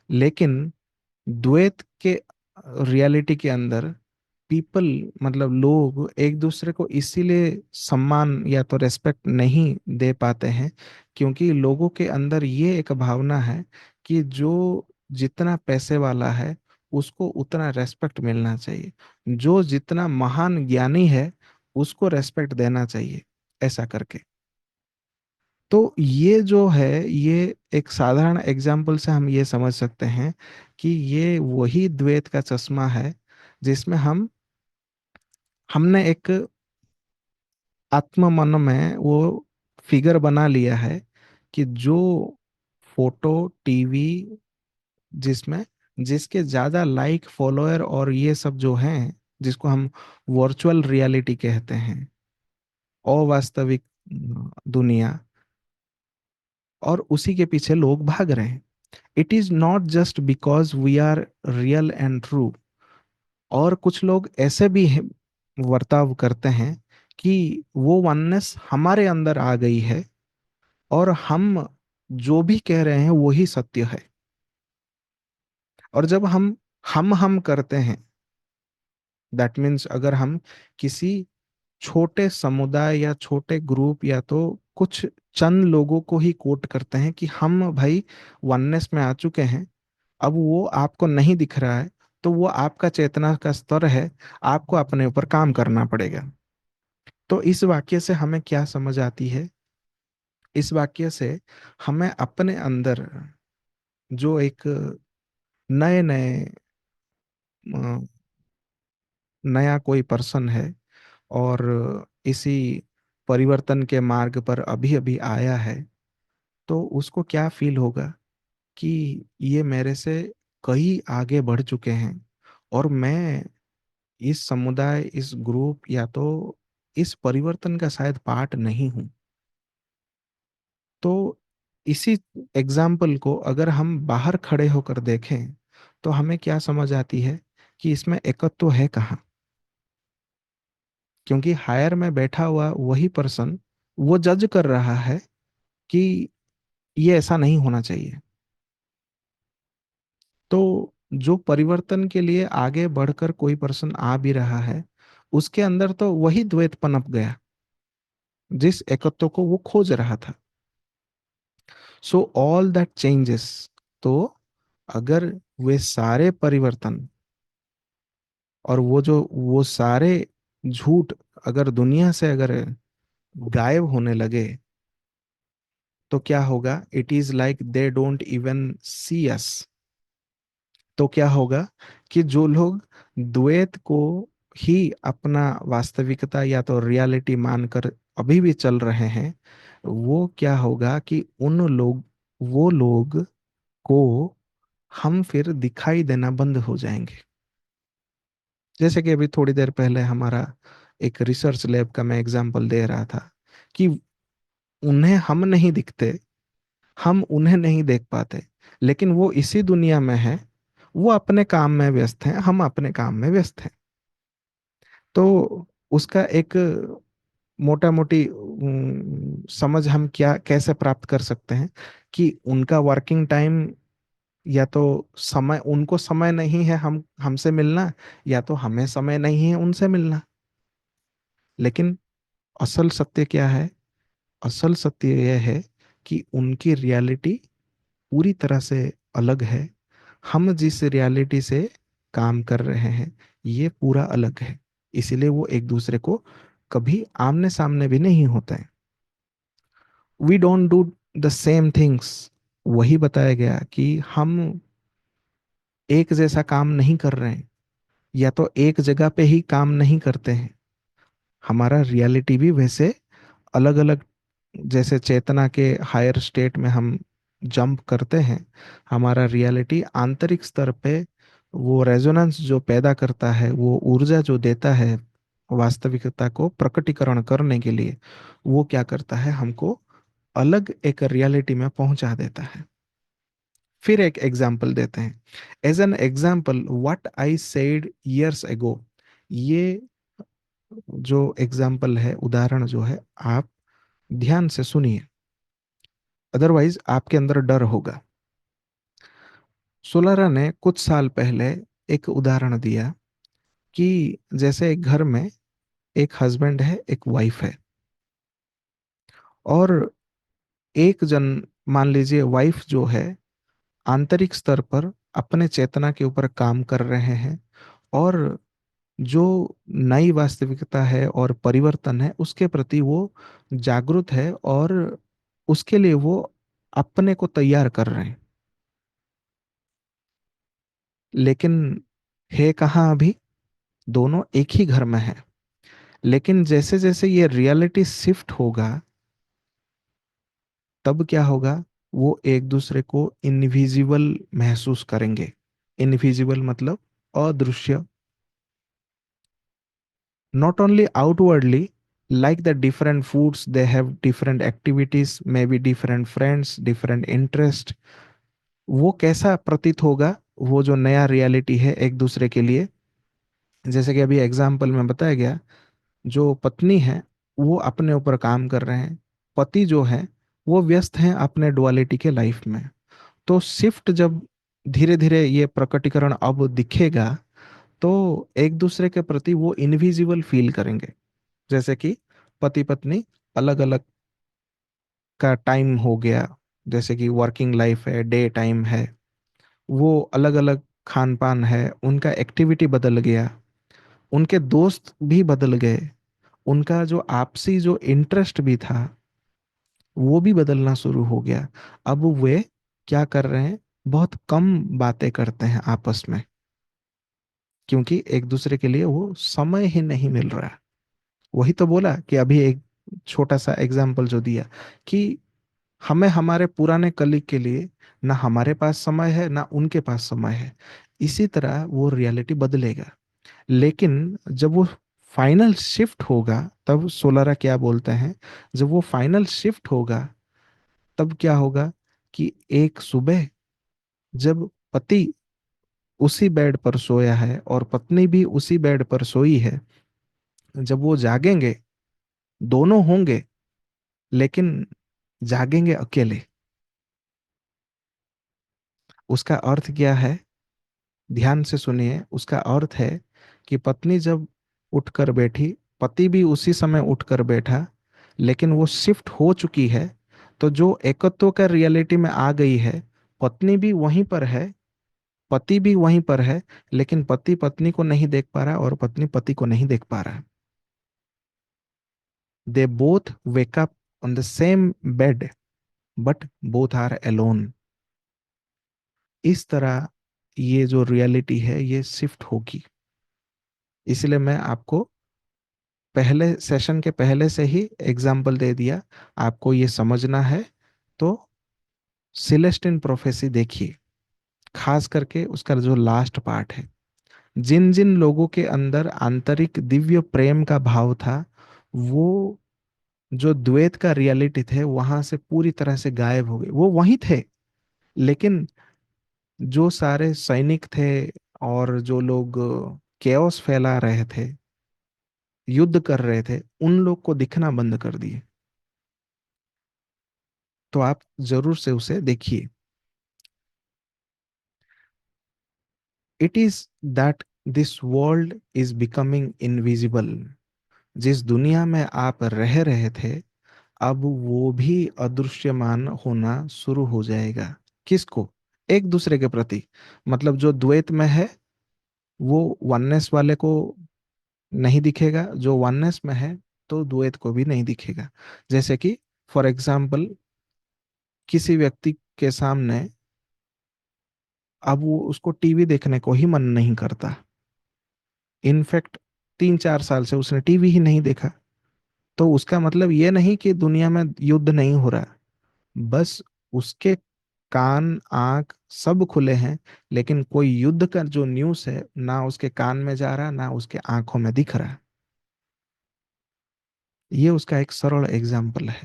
लेकिन द्वैत के रियलिटी के अंदर पीपल, मतलब लोग एक दूसरे को इसीलिए सम्मान या तो रेस्पेक्ट नहीं दे पाते हैं, क्योंकि लोगों के अंदर ये एक भावना है कि जो जितना पैसे वाला है उसको उतना रेस्पेक्ट मिलना चाहिए, जो जितना महान ज्ञानी है उसको रेस्पेक्ट देना चाहिए, ऐसा करके। तो ये जो है, ये एक साधारण एग्जाम्पल से हम ये समझ सकते हैं कि ये वही द्वैत का चश्मा है, जिसमें हमने एक आत्म मन में वो फिगर बना लिया है कि जो फोटो, टीवी, जिसमें जिसके ज्यादा लाइक, फॉलोअर और ये सब जो हैं, जिसको हम वर्चुअल रियलिटी कहते हैं, अवास्तविक दुनिया, और उसी के पीछे लोग भाग रहे हैं। It is not just because we are real and true. और कुछ लोग ऐसे भी वर्ताव करते हैं कि वो वननेस हमारे अंदर आ गई है, और हम जो भी कह रहे हैं वही सत्य है। और जब हम करते हैं, दैट मीन्स अगर हम किसी छोटे समुदाय या छोटे ग्रुप या तो कुछ चंद लोगों को ही कोट करते हैं कि हम भाई वननेस में आ चुके हैं, अब वो आपको नहीं दिख रहा है, तो वो आपका चेतना का स्तर है, आपको अपने ऊपर काम करना पड़ेगा। तो इस वाक्य से हमें क्या समझ आती है? इस वाक्य से हमें अपने अंदर जो एक नए नए नया कोई पर्सन है, और इसी परिवर्तन के मार्ग पर अभी अभी आया है, तो उसको क्या फील होगा कि ये मेरे से कई आगे बढ़ चुके हैं, और मैं इस समुदाय, इस ग्रुप, या तो इस परिवर्तन का शायद पार्ट नहीं हूं। तो इसी एग्जाम्पल को अगर हम बाहर खड़े होकर देखें तो हमें क्या समझ आती है कि इसमें एकत्व है कहाँ। क्योंकि हायर में बैठा हुआ वही पर्सन वो जज कर रहा है कि ये ऐसा नहीं होना चाहिए। तो जो परिवर्तन के लिए आगे बढ़कर कोई पर्सन आ भी रहा है, उसके अंदर तो वही द्वैत पनप गया जिस एकत्व को वो खोज रहा था। So all that changes. तो अगर वे सारे परिवर्तन और वो सारे झूठ अगर दुनिया से अगर गायब होने लगे, तो क्या होगा? It is like they don't even see us. तो क्या होगा कि जो लोग द्वैत को ही अपना वास्तविकता या तो रियलिटी मानकर अभी भी चल रहे हैं, वो क्या होगा कि उन लोग वो लोग को हम फिर दिखाई देना बंद हो जाएंगे। जैसे कि अभी थोड़ी देर पहले हमारा एक रिसर्च लैब का मैं एग्जांपल दे रहा था कि उन्हें हम नहीं दिखते, हम उन्हें नहीं देख पाते, लेकिन वो इसी दुनिया में है। वो अपने काम में व्यस्त हैं, हम अपने काम में व्यस्त हैं। तो उसका एक मोटा मोटी समझ हम क्या कैसे प्राप्त कर सकते हैं कि उनका वर्किंग टाइम, या तो समय, उनको समय नहीं है हम हमसे मिलना, या तो हमें समय नहीं है उनसे मिलना। लेकिन असल सत्य क्या है? असल सत्य यह है कि उनकी रियलिटी पूरी तरह से अलग है। हम जिस रियलिटी से काम कर रहे हैं ये पूरा अलग है। इसीलिए वो एक दूसरे को कभी आमने सामने भी नहीं होते हैं। We don't do the same things. वही बताया गया कि हम एक जैसा काम नहीं कर रहे हैं, या तो एक जगह पे ही काम नहीं करते हैं। हमारा रियलिटी भी वैसे अलग अलग, जैसे चेतना के हायर स्टेट में हम जंप करते हैं, हमारा रियलिटी आंतरिक स्तर पे वो रेजोनेंस जो पैदा करता है, वो ऊर्जा जो देता है वास्तविकता को प्रकटीकरण करने के लिए, वो क्या करता है? हमको अलग एक रियलिटी में पहुंचा देता है। फिर एक एग्जाम्पल देते हैं। As an example what I said years ago. ये जो एग्जाम्पल है, उदाहरण जो है, आप ध्यान से सुनिए, अदरवाइज आपके अंदर डर होगा। सोलारा ने कुछ साल पहले एक उदाहरण दिया कि जैसे एक घर में एक हस्बैंड है, एक वाइफ है, और एक जन, मान लीजिए वाइफ जो है, आंतरिक स्तर पर अपने चेतना के ऊपर काम कर रहे हैं, और जो नई वास्तविकता है और परिवर्तन है उसके प्रति वो जागरूक है, और उसके लिए वो अपने को तैयार कर रहे हैं। लेकिन है कहाँ अभी? दोनों एक ही घर में है। लेकिन जैसे जैसे ये रियलिटी शिफ्ट होगा, तब क्या होगा? वो एक दूसरे को इनविजिबल महसूस करेंगे। इनविजिबल मतलब अदृश्य। not only outwardly, like the different foods, they have different activities, maybe different friends, different interest। वो कैसा प्रतीत होगा वो जो नया रियलिटी है एक दूसरे के लिए? जैसे कि अभी एग्जाम्पल में बताया गया, जो पत्नी है वो अपने ऊपर काम कर रहे हैं, पति जो है वो व्यस्त हैं अपने डुअलिटी के लाइफ में। तो शिफ्ट जब धीरे धीरे ये प्रकटीकरण अब दिखेगा, तो एक दूसरे के प्रति वो इनविजिबल फील करेंगे। जैसे कि पति पत्नी अलग अलग का टाइम हो गया, जैसे कि वर्किंग लाइफ है, डे टाइम है, वो अलग अलग खान पान है, उनका एक्टिविटी बदल गया, उनके दोस्त भी बदल गए, उनका जो आपसी जो इंटरेस्ट भी था वो भी बदलना शुरू हो गया। अब वे क्या कर रहे हैं? बहुत कम बातें करते हैं आपस में, क्योंकि एक दूसरे के लिए वो समय ही नहीं मिल रहा। वही तो बोला कि अभी एक छोटा सा एग्जाम्पल जो दिया कि हमें हमारे पुराने कलीग के लिए ना हमारे पास समय है ना उनके पास समय है। इसी तरह वो रियलिटी बदलेगा। लेकिन जब वो फाइनल शिफ्ट होगा, तब सोलारा क्या बोलते हैं, जब वो फाइनल शिफ्ट होगा तब क्या होगा कि एक सुबह जब पति उसी बेड पर सोया है और पत्नी भी उसी बेड पर सोई है, जब वो जागेंगे, दोनों होंगे, लेकिन जागेंगे अकेले। उसका अर्थ क्या है, ध्यान से सुनिए। उसका अर्थ है कि पत्नी जब उठकर बैठी, पति भी उसी समय उठकर बैठा, लेकिन वो शिफ्ट हो चुकी है। तो जो एकत्व का रियलिटी में आ गई है, पत्नी भी वहीं पर है, पति भी वहीं पर है, लेकिन पति पत्नी को नहीं देख पा रहा और पत्नी पति को नहीं देख पा रहा। They both wake up on the same bed, but both are alone. इस तरह ये जो रियलिटी है ये शिफ्ट होगी। इसलिए मैं आपको पहले सेशन के पहले से ही एग्जाम्पल दे दिया। आपको ये समझना है तो सिलेस्टिन प्रोफेसी देखिए, खास करके उसका जो लास्ट पार्ट है। जिन जिन लोगों के अंदर आंतरिक दिव्य प्रेम का भाव था, वो जो द्वैत का रियलिटी थे वहां से पूरी तरह से गायब हो गए। वो वहीं थे, लेकिन जो सारे सैनिक थे और जो लोग केओस फैला रहे थे, युद्ध कर रहे थे, उन लोग को दिखना बंद कर दिए। तो आप जरूर से उसे देखिए। It is that this world is becoming invisible. जिस दुनिया में आप रह रहे थे, अब वो भी अदृश्यमान होना शुरू हो जाएगा। किसको? एक दूसरे के प्रति। मतलब जो द्वैत में है वो वननेस वाले को नहीं दिखेगा, जो वननेस में है तो द्वैत को भी नहीं दिखेगा। जैसे कि फॉर एग्जाम्पल, किसी व्यक्ति के सामने अब वो उसको टीवी देखने को ही मन नहीं करता। इनफैक्ट 3-4 साल से उसने टीवी ही नहीं देखा। तो उसका मतलब ये नहीं कि दुनिया में युद्ध नहीं हो रहा, बस उसके कान आंख सब खुले हैं, लेकिन कोई युद्ध का जो न्यूज़ है ना उसके कान में जा रहा ना उसके आंखों में दिख रहा। ये उसका एक सरल एग्जाम्पल है।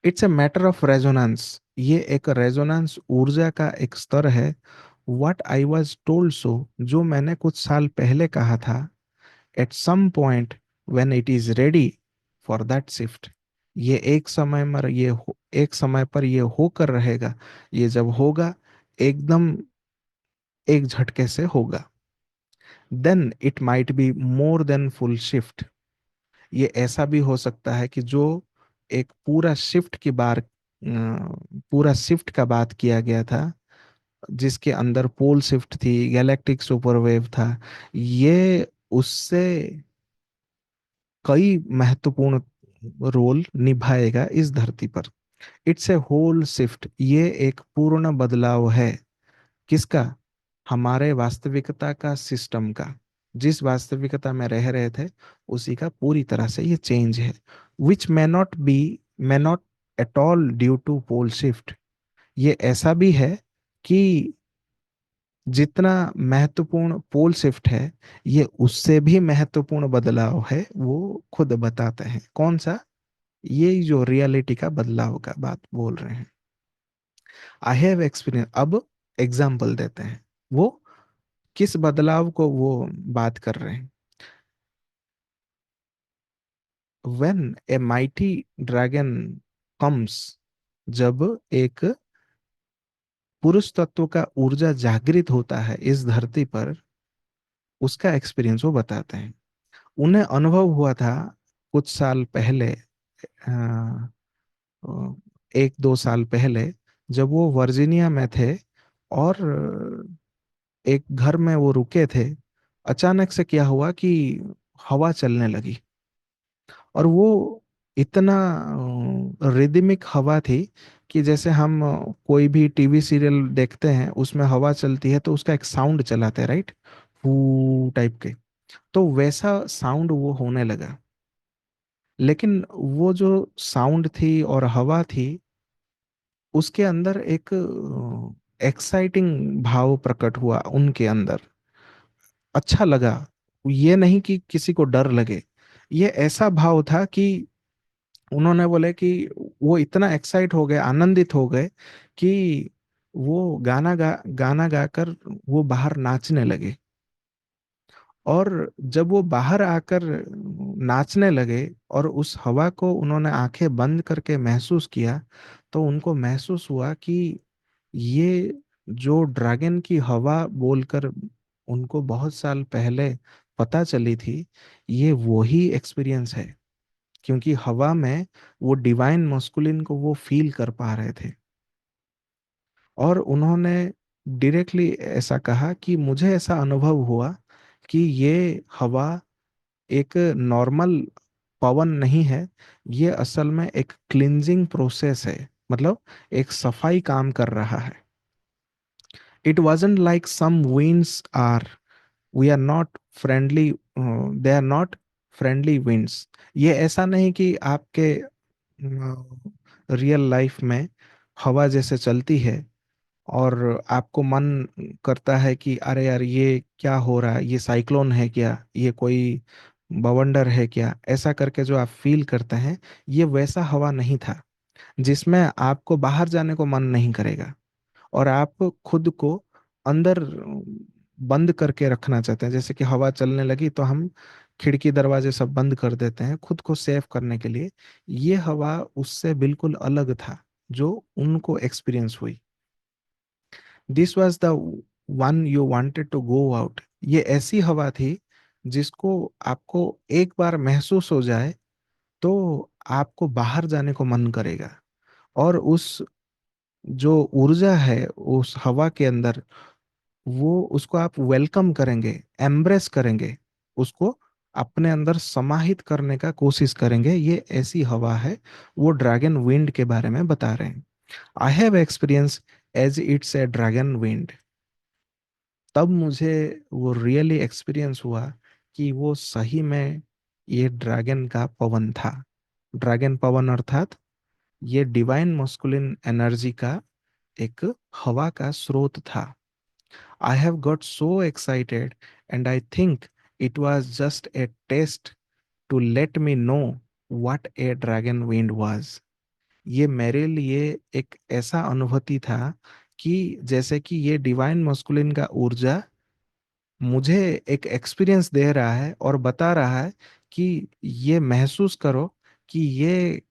It's a matter of resonance. ये एक रेजोनेंस ऊर्जा का एक स्तर है। What I was told so, जो मैंने कुछ साल पहले कहा था, at some point when it is ready for that shift. ये एक समय पर एक समय पर ये होकर रहेगा। ये जब होगा, एकदम एक झटके से होगा। Then it might be more than full shift. ये ऐसा भी हो सकता है कि जो एक पूरा शिफ्ट का बात किया गया था, जिसके अंदर पोल शिफ्ट थी, गैलेक्टिक सुपरवेव था, ये उससे कई महत्वपूर्ण रोल निभाएगा इस धरती पर। It's a whole shift. ये एक पूर्ण बदलाव है। किसका? हमारे वास्तविकता का, सिस्टम का। जिस वास्तविकता में रह रहे थे उसी का पूरी तरह से ये चेंज है। Which may not at all due to pole shift. ये ऐसा भी है कि जितना महत्वपूर्ण पोल शिफ्ट है, ये उससे भी महत्वपूर्ण बदलाव है। वो खुद बताते हैं कौन सा। ये जो रियलिटी का बदलाव का बात बोल रहे हैं। I have experience. अब एग्जाम्पल देते हैं। वो किस बदलाव को वो बात कर रहे हैं। When a mighty dragon comes, जब एक पुरुष तत्व का ऊर्जा जागृत होता है इस धरती पर, उसका एक्सपीरियंस वो बताते हैं। उन्हें अनुभव हुआ था कुछ साल पहले, 1-2 साल पहले, जब वो वर्जीनिया में थे और एक घर में वो रुके थे। अचानक से क्या हुआ कि हवा चलने लगी, और वो इतना रिदमिक हवा थी कि जैसे हम कोई भी टीवी सीरियल देखते हैं उसमें हवा चलती है तो उसका एक साउंड चलाते हैं, राइट? हू टाइप के। तो वैसा साउंड वो होने लगा। लेकिन वो जो साउंड थी और हवा थी, उसके अंदर एक एक्साइटिंग भाव प्रकट हुआ उनके अंदर। अच्छा लगा। ये नहीं कि किसी को डर लगे, ये ऐसा भाव था कि उन्होंने बोले कि वो इतना एक्साइट हो गए, आनंदित हो गए कि वो गाना गाकर वो बाहर नाचने लगे। और जब वो बाहर आकर नाचने लगे और उस हवा को उन्होंने आंखें बंद करके महसूस किया, तो उनको महसूस हुआ कि ये जो ड्रैगन की हवा बोलकर उनको बहुत साल पहले पता चली थी, ये वो ही एक्सपीरियंस है। क्योंकि हवा में वो डिवाइन मस्कुलिन को वो फील कर पा रहे थे। और उन्होंने डायरेक्टली ऐसा कहा कि मुझे ऐसा अनुभव हुआ कि ये हवा एक नॉर्मल पवन नहीं है, ये असल में एक क्लिनजिंग प्रोसेस है। मतलब एक सफाई काम कर रहा है। It wasn't like some winds are, we are not friendly, they are not friendly winds. ये ऐसा नहीं कि आपके रियल लाइफ में हवा जैसे चलती है और आपको मन करता है कि अरे यार ये क्या हो रहा है, ये साइक्लोन है क्या, ये कोई बवंडर है क्या, ऐसा करके जो आप फील करते हैं, ये वैसा हवा नहीं था जिसमें आपको बाहर जाने को मन नहीं करेगा और आप खुद को अंदर बंद करके रखना चाहते हैं। जैसे कि हवा चलने लगी तो हम खिड़की दरवाजे सब बंद कर देते हैं खुद को सेव करने के लिए। ये हवा उससे बिल्कुल अलग था जो उनको एक्सपीरियंस हुई। This was the one you wanted to go out. ये ऐसी हवा थी जिसको आपको एक बार महसूस हो जाए तो आपको बाहर जाने को मन करेगा। और उस जो ऊर्जा है उस हवा के अंदर, वो उसको आप वेलकम करेंगे, एम्ब्रेस करेंगे, उसको अपने अंदर समाहित करने का कोशिश करेंगे। ये ऐसी हवा है। वो ड्रैगन विंड के बारे में बता रहे हैं। I have experience as it's a dragon wind. तब मुझे वो रियली एक्सपीरियंस हुआ कि वो सही में ये ड्रैगन का पवन था। ड्रैगन पवन अर्थात ये डिवाइन मस्कुलिन एनर्जी का एक हवा का स्रोत था। I have got so excited, and I think it was just a test to let me know what a dragon wind was. ये मेरे लिए एक ऐसा अनुभूति था कि जैसे कि ये डिवाइन मस्कुलिन का ऊर्जा मुझे एक एक्सपीरियंस दे रहा है और बता रहा है कि ये महसूस करो कि ये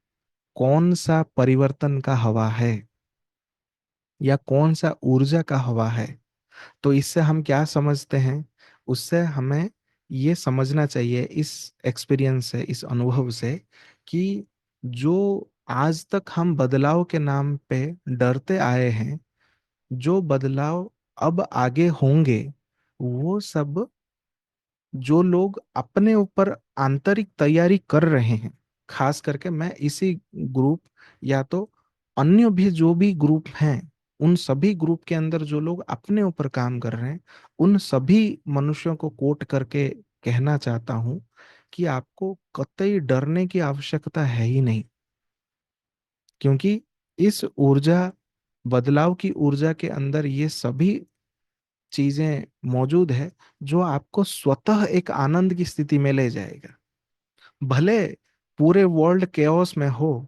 कौन सा परिवर्तन का हवा है या कौन सा ऊर्जा का हवा है। तो इससे हम क्या समझते हैं? उससे हमें ये समझना चाहिए इस एक्सपीरियंस से, इस अनुभव से, कि जो आज तक हम बदलाव के नाम पे डरते आए हैं, जो बदलाव अब आगे होंगे, वो सब जो लोग अपने ऊपर आंतरिक तैयारी कर रहे हैं, खास करके मैं इसी ग्रुप या तो अन्य भी जो भी ग्रुप हैं, उन सभी ग्रुप के अंदर जो लोग अपने ऊपर काम कर रहे हैं, उन सभी मनुष्यों को कोट करके कहना चाहता हूं कि आपको कतई डरने की आवश्यकता है ही नहीं। क्योंकि इस ऊर्जा, बदलाव की ऊर्जा के अंदर ये सभी चीजें मौजूद है जो आपको स्वतः एक आनंद की स्थिति में ले जाएगा। भले पूरे वर्ल्ड केओस में हो,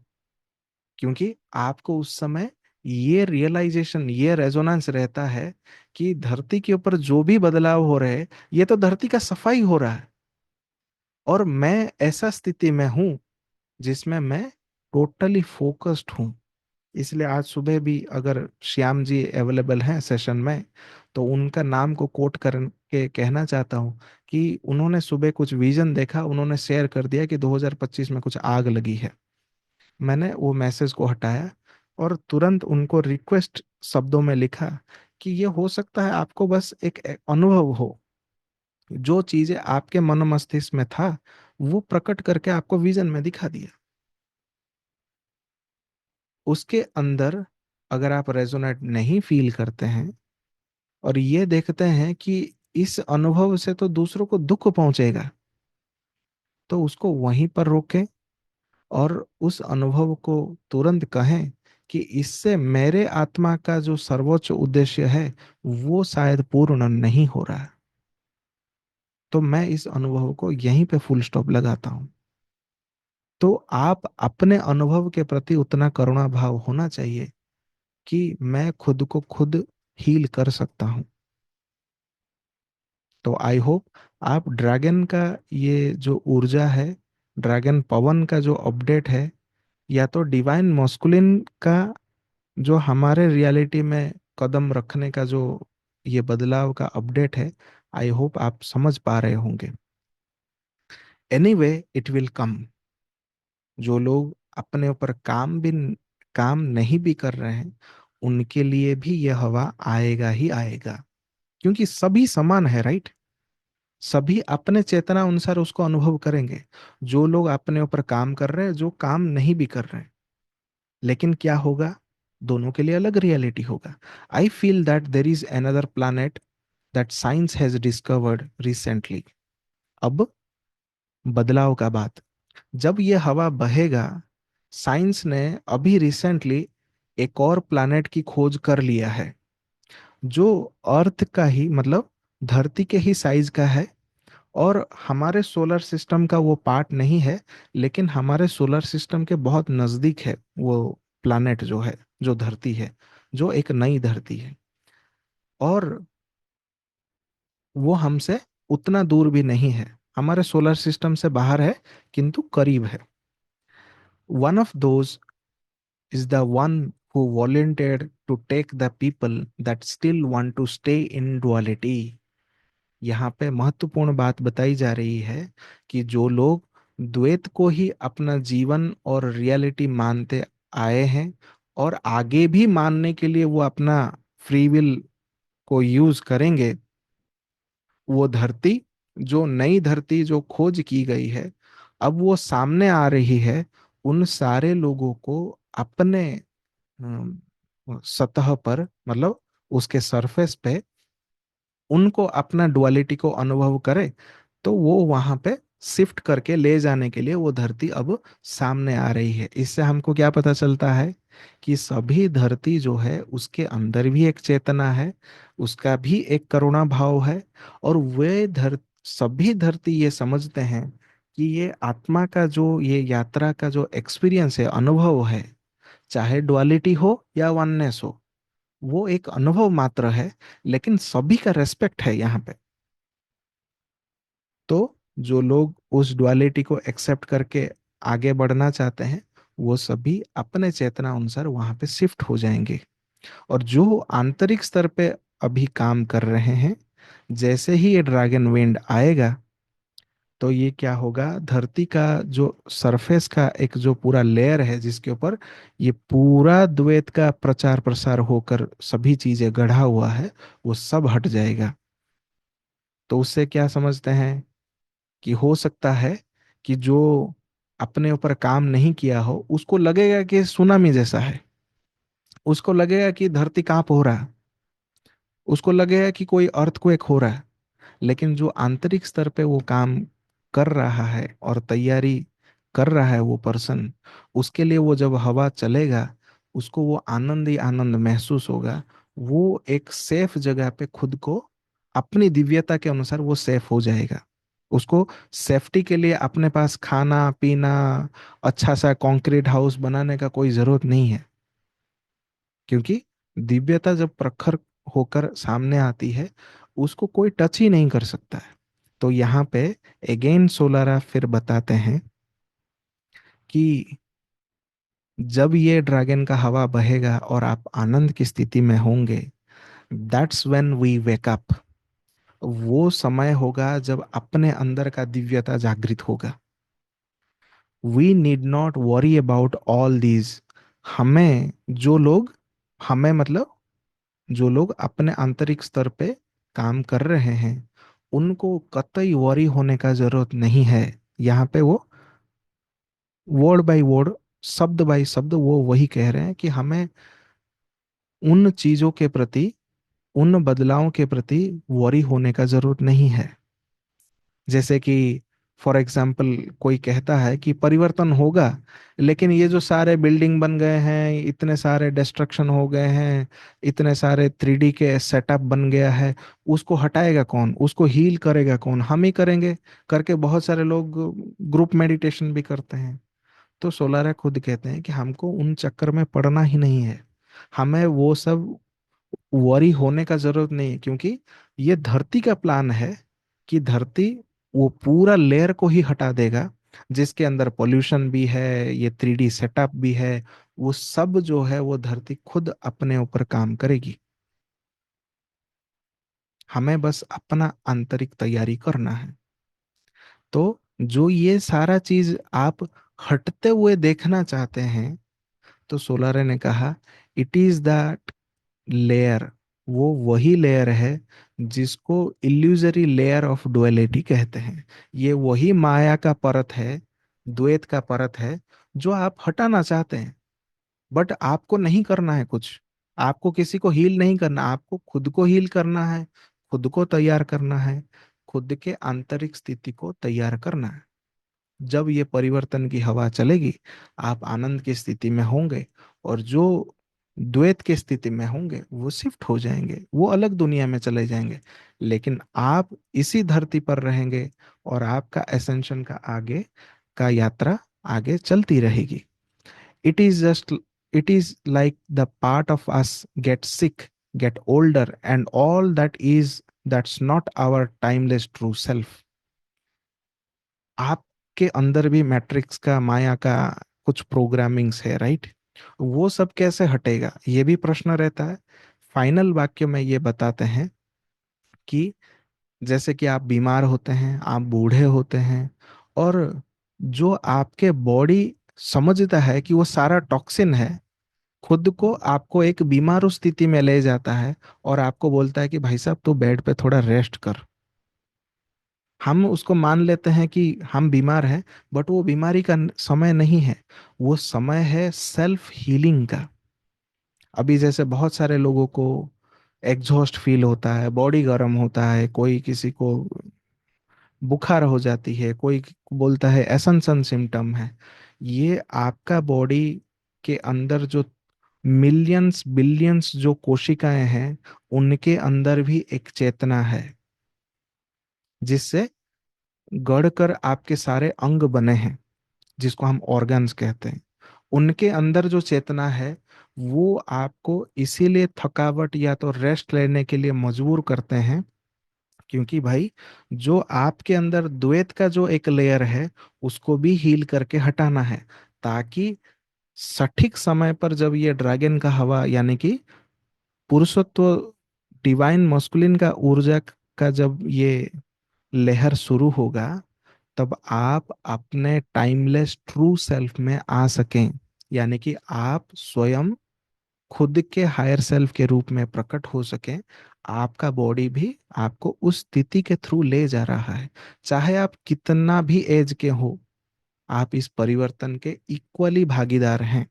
क्योंकि आपको उस समय ये रियलाइजेशन, ये रेजोनेंस रहता है कि धरती के ऊपर जो भी बदलाव हो रहे हैं, ये तो धरती का सफाई हो रहा है। और मैं ऐसा स्थिति में हूं जिसमें मैं टोटली फोकस्ड हूं। इसलिए आज सुबह भी अगर श्याम जी अवेलेबल हैं सेशन में, तो उनका नाम को कोट करके कहना चाहता हूँ कि उन्होंने सुबह कुछ विजन देखा, उन्होंने शेयर कर दिया कि 2025 में कुछ आग लगी है। मैंने वो मैसेज को हटाया और तुरंत उनको रिक्वेस्ट शब्दों में लिखा कि ये हो सकता है आपको बस एक अनुभव हो, जो चीजें आपके मन मस्तिष्क में था वो प्रकट करके आपको विजन में दिखा दिया। उसके अंदर अगर आप रेजोनेट नहीं फील करते हैं और ये देखते हैं कि इस अनुभव से तो दूसरों को दुख पहुंचेगा, तो उसको वहीं पर रोकें और उस अनुभव को तुरंत कहें कि इससे मेरे आत्मा का जो सर्वोच्च उद्देश्य है वो शायद पूर्ण नहीं हो रहा है, तो मैं इस अनुभव को यहीं पे फुल स्टॉप लगाता हूं। तो आप अपने अनुभव के प्रति उतना करुणा भाव होना चाहिए कि मैं खुद को खुद हील कर सकता हूं। तो आई होप आप ड्रैगन का ये जो ऊर्जा है, ड्रैगन पवन का जो अपडेट है, या तो डिवाइन मॉस्कुलिन का जो हमारे रियलिटी में कदम रखने का जो ये बदलाव का अपडेट है, आई होप आप समझ पा रहे होंगे। Anyway it will come. जो लोग अपने ऊपर काम नहीं भी कर रहे हैं, उनके लिए भी यह हवा आएगा ही आएगा, क्योंकि सभी समान है, राइट? सभी अपने चेतना अनुसार उसको अनुभव करेंगे। जो लोग अपने ऊपर काम कर रहे हैं, जो काम नहीं भी कर रहे हैं, लेकिन क्या होगा, दोनों के लिए अलग रियलिटी होगा। I feel that there is another planet that science has discovered recently. अब बदलाव का बात, जब ये हवा बहेगा, साइंस ने अभी रिसेंटली एक और प्लानट की खोज कर लिया है, जो अर्थ का ही मतलब धरती के ही साइज का है, और हमारे सोलर सिस्टम का वो पार्ट नहीं है, लेकिन हमारे सोलर सिस्टम के बहुत नजदीक है वो प्लानट जो है, जो धरती है, जो एक नई धरती है। और वो हमसे उतना दूर भी नहीं है, हमारे सोलर सिस्टम से बाहर है, किंतु करीब है। One of those is the one who volunteered to take the people that still want to stay in duality। यहाँ पे महत्वपूर्ण बात बताई जा रही है कि जो लोग द्वैत को ही अपना जीवन और रियलिटी मानते आए हैं, और आगे भी मानने के लिए वो अपना फ्री विल को यूज करेंगे, वो धरती, जो नई धरती जो खोज की गई है, अब वो सामने आ रही है, उन सारे लोगों को अपने सतह पर, मतलब उसके सरफेस पे, उनको अपना डुअलिटी को अनुभव करे, तो वो वहां पे शिफ्ट करके ले जाने के लिए वो धरती अब सामने आ रही है। इससे हमको क्या पता चलता है कि सभी धरती जो है उसके अंदर भी एक चेतना है, उसका भी एक करुणा भाव है, और वे सभी धरती ये समझते हैं कि ये आत्मा का जो ये यात्रा का जो एक्सपीरियंस है, अनुभव है, चाहे डुअलिटी हो या वननेस हो, वो एक अनुभव मात्र है, लेकिन सभी का रेस्पेक्ट है यहाँ पे। तो जो लोग उस डुअलिटी को एक्सेप्ट करके आगे बढ़ना चाहते हैं, वो सभी अपने चेतना अनुसार वहां पे शिफ्ट हो जाएंगे। और जो आंतरिक स्तर पे अभी काम कर रहे हैं, जैसे ही ये ड्रैगन विंड आएगा, तो ये क्या होगा, धरती का जो सरफेस का एक जो पूरा लेयर है जिसके ऊपर ये पूरा द्वैत का प्रचार प्रसार होकर सभी चीजें गढ़ा हुआ है, वो सब हट जाएगा। तो उससे क्या समझते हैं कि हो सकता है कि जो अपने ऊपर काम नहीं किया हो, उसको लगेगा कि सुनामी जैसा है, उसको लगेगा कि धरती कांप हो रहा है, उसको लगेगा कि कोई अर्थक्वेक हो रहा है। लेकिन जो आंतरिक स्तर पे वो काम कर रहा है और तैयारी कर रहा है वो पर्सन, उसके लिए वो जब हवा चलेगा, उसको वो आनंद ही आनंद महसूस होगा। वो एक सेफ जगह पे खुद को अपनी दिव्यता के अनुसार वो सेफ हो जाएगा। उसको सेफ्टी के लिए अपने पास खाना पीना, अच्छा सा कंक्रीट हाउस बनाने का कोई जरूरत नहीं है, क्योंकि दिव्यता जब प्रखर होकर सामने आती है, उसको कोई टच ही नहीं कर सकता है। तो यहाँ पे अगेन सोलारा फिर बताते हैं कि जब ये ड्रैगन का हवा बहेगा और आप आनंद की स्थिति में होंगे, that's when we wake up. वो समय होगा जब अपने अंदर का दिव्यता जागृत होगा। We need not worry about all these. हमें जो लोग, हमें मतलब जो लोग अपने आंतरिक स्तर पे काम कर रहे हैं, उनको कतई वरी होने का जरूरत नहीं है। यहाँ पे वो वर्ड बाय वर्ड, शब्द बाय शब्द वो वही कह रहे हैं कि हमें उन चीजों के प्रति, उन बदलावों के प्रति वरी होने का जरूरत नहीं है। जैसे कि फॉर एग्जाम्पल, कोई कहता है कि परिवर्तन होगा, लेकिन ये जो सारे बिल्डिंग बन गए हैं, इतने सारे डिस्ट्रक्शन हो गए हैं, इतने सारे 3D के सेटअप बन गया है, उसको हटाएगा कौन, उसको हील करेगा कौन, हम ही करेंगे। करके बहुत सारे लोग ग्रुप मेडिटेशन भी करते हैं। तो सोलारा खुद कहते हैं कि हमको उन चक्कर में पड़ना ही नहीं है, हमें वो सब वरी होने का जरूरत नहीं है, क्योंकि ये धरती का प्लान है कि धरती वो पूरा लेयर को ही हटा देगा, जिसके अंदर पोल्यूशन भी है, ये 3D सेटअप भी है, वो सब जो है वो धरती खुद अपने ऊपर काम करेगी। हमें बस अपना आंतरिक तैयारी करना है। तो जो ये सारा चीज आप हटते हुए देखना चाहते हैं, तो सोलारे ने कहा, इट इज द लेयर, वो वही लेयर है जिसको इल्यूजरी लेयर ऑफ डुअलिटी कहते हैं। ये वही माया का परत है, द्वैत का परत है, जो आप हटाना चाहते हैं। बट आपको नहीं करना है कुछ, आपको किसी को हील नहीं करना, आपको खुद को हील करना है, खुद को तैयार करना है, खुद के आंतरिक स्थिति को तैयार करना है। जब ये परिवर्तन की हवा चलेगी, आप आनंद की स्थिति में होंगे, और जो द्वैत की स्थिति में होंगे वो शिफ्ट हो जाएंगे, वो अलग दुनिया में चले जाएंगे। लेकिन आप इसी धरती पर रहेंगे, और आपका एसेंशन का आगे का यात्रा आगे चलती रहेगी। It is just, it is like the part of us get sick, get older, and all that is, that's not our timeless true self. आपके अंदर भी मैट्रिक्स का, माया का कुछ प्रोग्रामिंग्स है, राइट? वो सब कैसे हटेगा, ये भी प्रश्न रहता है। फाइनल वाक्य में ये बताते हैं कि जैसे कि आप बीमार होते हैं, आप बूढ़े होते हैं, और जो आपके बॉडी समझता है कि वो सारा टॉक्सिन है, खुद को आपको एक बीमार स्थिति में ले जाता है, और आपको बोलता है कि भाई साहब तू बेड पे थोड़ा रेस्ट कर। हम उसको मान लेते हैं कि हम बीमार हैं, बट वो बीमारी का समय नहीं है, वो समय है सेल्फ हीलिंग का। अभी जैसे बहुत सारे लोगों को एग्जॉस्ट फील होता है, बॉडी गर्म होता है, कोई किसी को बुखार हो जाती है, कोई बोलता है एसेंशन सिम्टम है। ये आपका बॉडी के अंदर जो मिलियंस बिलियंस जो कोशिकाएं हैं, उनके अंदर भी एक चेतना है, जिससे गढ़कर आपके सारे अंग बने हैं, जिसको हम ऑर्गन्स कहते हैं। उनके अंदर जो चेतना है, वो आपको इसीलिए थकावट या तो रेस्ट लेने के लिए मजबूर करते हैं, क्योंकि भाई जो आपके अंदर द्वैत का जो एक लेयर है, उसको भी हील करके हटाना है, ताकि सटीक समय पर जब ये ड्रैगन का हवा, यानी कि पुरुषत्व, डिवाइन मस्कुलिन का ऊर्जा का जब ये लहर शुरू होगा, तब आप अपने टाइमलेस ट्रू सेल्फ में आ सकें। यानी कि आप स्वयं खुद के हायर सेल्फ के रूप में प्रकट हो सकें। आपका बॉडी भी आपको उस स्थिति के थ्रू ले जा रहा है, चाहे आप कितना भी एज के हो, आप इस परिवर्तन के इक्वली भागीदार हैं।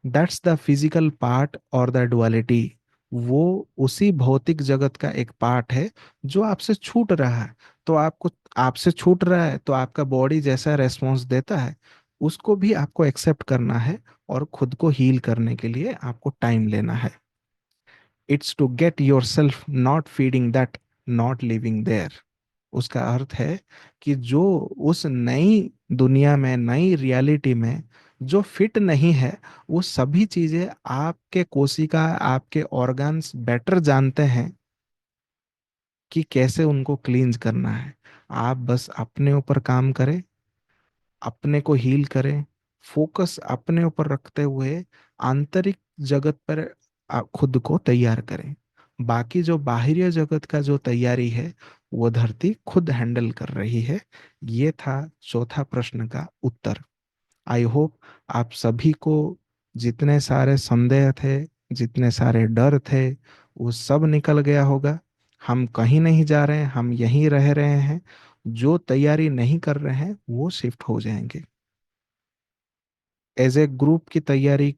दैट्स द फिजिकल पार्ट और द डुअलिटी। वो उसी भौतिक जगत का एक पार्ट है जो आपसे छूट रहा है। तो आपको, आपसे छूट रहा है तो आपका बॉडी जैसा रेस्पॉन्स देता है, उसको भी आपको एक्सेप्ट करना है, और खुद को हील करने के लिए आपको टाइम लेना है। It's to get your self not feeding that, not living there. उसका अर्थ है कि जो उस नई दुनिया में, नई रियलिटी में जो फिट नहीं है, वो सभी चीजें आपके कोशिका, आपके ऑर्गन्स बेटर जानते हैं कि कैसे उनको क्लींज करना है। आप बस अपने ऊपर काम करें, अपने को हील करें, फोकस अपने ऊपर रखते हुए आंतरिक जगत पर खुद को तैयार करें। बाकी जो बाहरी जगत का जो तैयारी है, वो धरती खुद हैंडल कर रही है। ये था चौथा प्रश्न का उत्तर। आई होप आप सभी को जितने सारे संदेह थे, जितने सारे डर थे, वो सब निकल गया होगा। हम कहीं नहीं जा रहे हैं, हम यहीं रह रहे हैं। जो तैयारी नहीं कर रहे हैं वो शिफ्ट हो जाएंगे। एज ए ग्रुप की तैयारी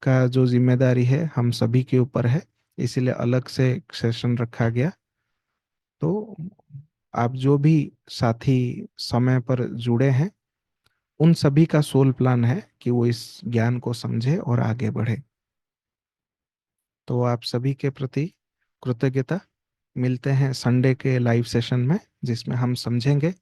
का जो जिम्मेदारी है हम सभी के ऊपर है, इसीलिए अलग से सेशन रखा गया। तो आप जो भी साथी समय पर जुड़े हैं, उन सभी का सोल प्लान है कि वो इस ज्ञान को समझे और आगे बढ़े। तो आप सभी के प्रति कृतज्ञता। मिलते हैं संडे के लाइव सेशन में, जिसमें हम समझेंगे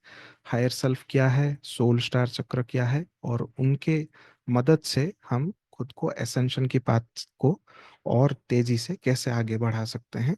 हायर सेल्फ क्या है, सोल स्टार चक्र क्या है, और उनके मदद से हम खुद को एसेंशन की पाथ को और तेजी से कैसे आगे बढ़ा सकते हैं।